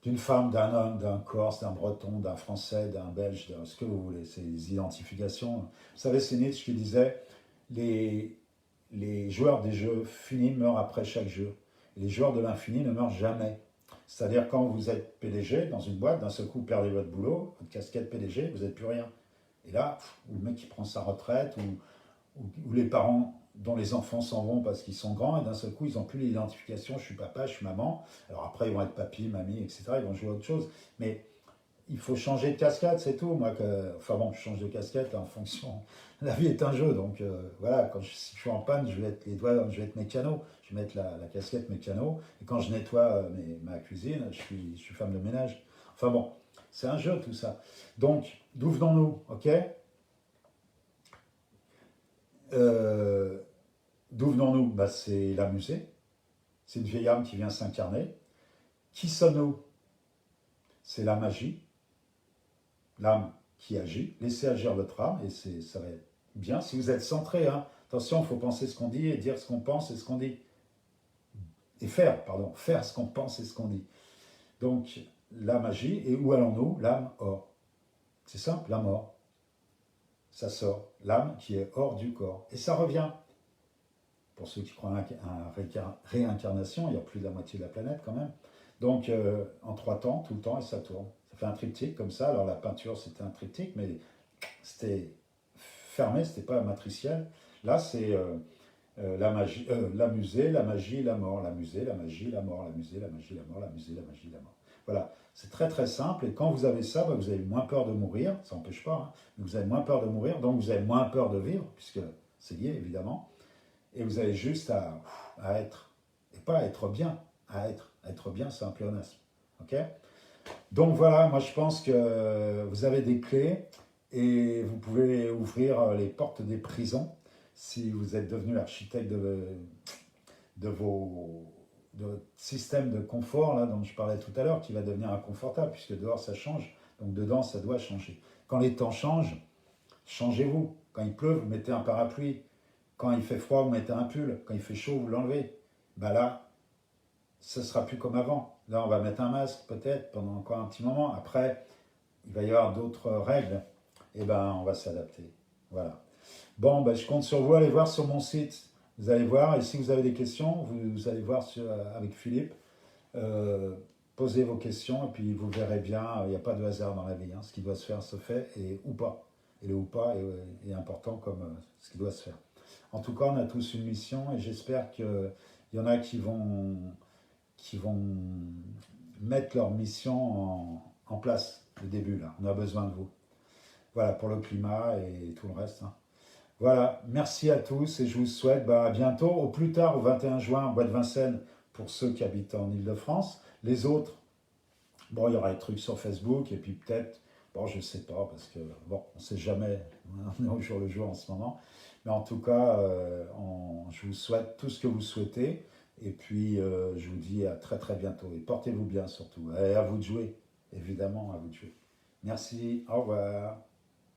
d'une femme, d'un homme, d'un Corse, d'un Breton, d'un Français, d'un Belge, de ce que vous voulez, ces identifications. Vous savez, c'est Nietzsche qui disait les joueurs des jeux finis meurent après chaque jeu. Et les joueurs de l'infini ne meurent jamais. C'est-à-dire quand vous êtes PDG dans une boîte, d'un seul coup vous perdez votre boulot, votre casquette PDG, vous n'êtes plus rien. Et là, ou le mec qui prend sa retraite, ou les parents dont les enfants s'en vont parce qu'ils sont grands, et d'un seul coup, ils n'ont plus l'identification, je suis papa, je suis maman. Alors après, ils vont être papy, mamie, etc. Ils vont jouer à autre chose. Mais il faut changer de casquette, c'est tout. Moi, enfin bon, je change de casquette en fonction. La vie est un jeu, donc voilà. Si je suis en panne, je vais être les doigts, je vais être mécano. Je vais mettre la casquette mécano. Et quand je nettoie ma cuisine, je suis femme de ménage. Enfin bon, c'est un jeu tout ça. Donc, d'où venons-nous, ok? Euh, D'où venons-nous? Bah, c'est la musée. C'est une vieille âme qui vient s'incarner. Qui sommes-nous? C'est la magie, l'âme qui agit. Laissez agir votre âme et ça va être bien. Si vous êtes centré, hein, attention, il faut penser ce qu'on dit et dire ce qu'on pense et ce qu'on dit. Et faire, pardon, faire ce qu'on pense et ce qu'on dit. Donc, la magie, et où allons-nous? L'âme hors. C'est simple, la mort. Ça sort. L'âme qui est hors du corps. Et ça revient. Pour ceux qui croient à réincarnation, il y a plus de la moitié de la planète quand même. Donc, en 3 temps, tout le temps, et ça tourne. Ça fait un triptyque comme ça. Alors, la peinture, c'était un triptyque, mais c'était fermé, c'était pas matriciel. Là, c'est la magie, la musée, la magie, la mort. La musée, la magie, la mort. La musée, la magie, la mort. La musée, la magie, la mort. Voilà, c'est très très simple. Et quand vous avez ça, bah, vous avez moins peur de mourir. Ça n'empêche pas, hein, mais vous avez moins peur de mourir, donc vous avez moins peur de vivre, puisque c'est lié évidemment. Et vous avez juste à être, et pas à être bien, à être. Être bien, c'est un pléonasme. Ok? Donc voilà, moi je pense que vous avez des clés et vous pouvez ouvrir les portes des prisons si vous êtes devenu l'architecte de votre système de confort là, dont je parlais tout à l'heure, qui va devenir inconfortable, puisque dehors ça change, donc dedans ça doit changer. Quand les temps changent, changez-vous. Quand il pleut, vous mettez un parapluie. Quand il fait froid, vous mettez un pull. Quand il fait chaud, vous l'enlevez. Ben là, ce ne sera plus comme avant. Là, on va mettre un masque peut-être pendant encore un petit moment. Après, il va y avoir d'autres règles. Et ben, on va s'adapter. Voilà. Bon, ben, je compte sur vous. Allez voir sur mon site. Vous allez voir. Et si vous avez des questions, vous allez voir avec Philippe. Euh, Posez vos questions et puis vous verrez bien. Il n'y a pas de hasard dans la vie. Hein. Ce qui doit se faire se fait et ou pas. Et le ou pas est important comme ce qui doit se faire. En tout cas, on a tous une mission et j'espère qu'il y en a qui vont mettre leur mission en place, le début là. On a besoin de vous. Voilà, pour le climat et tout le reste. Hein. Voilà, merci à tous et je vous souhaite à bientôt, au plus tard au 21 juin, Bois de Vincennes, pour ceux qui habitent en Ile-de-France. Les autres, bon, il y aura des trucs sur Facebook et puis peut-être, bon, je ne sais pas, parce que, bon, on ne sait jamais, on est au jour le jour en ce moment. Mais en tout cas, je vous souhaite tout ce que vous souhaitez. Et puis, je vous dis à très très bientôt. Et portez-vous bien surtout. Et à vous de jouer, évidemment, à vous de jouer. Merci, au revoir.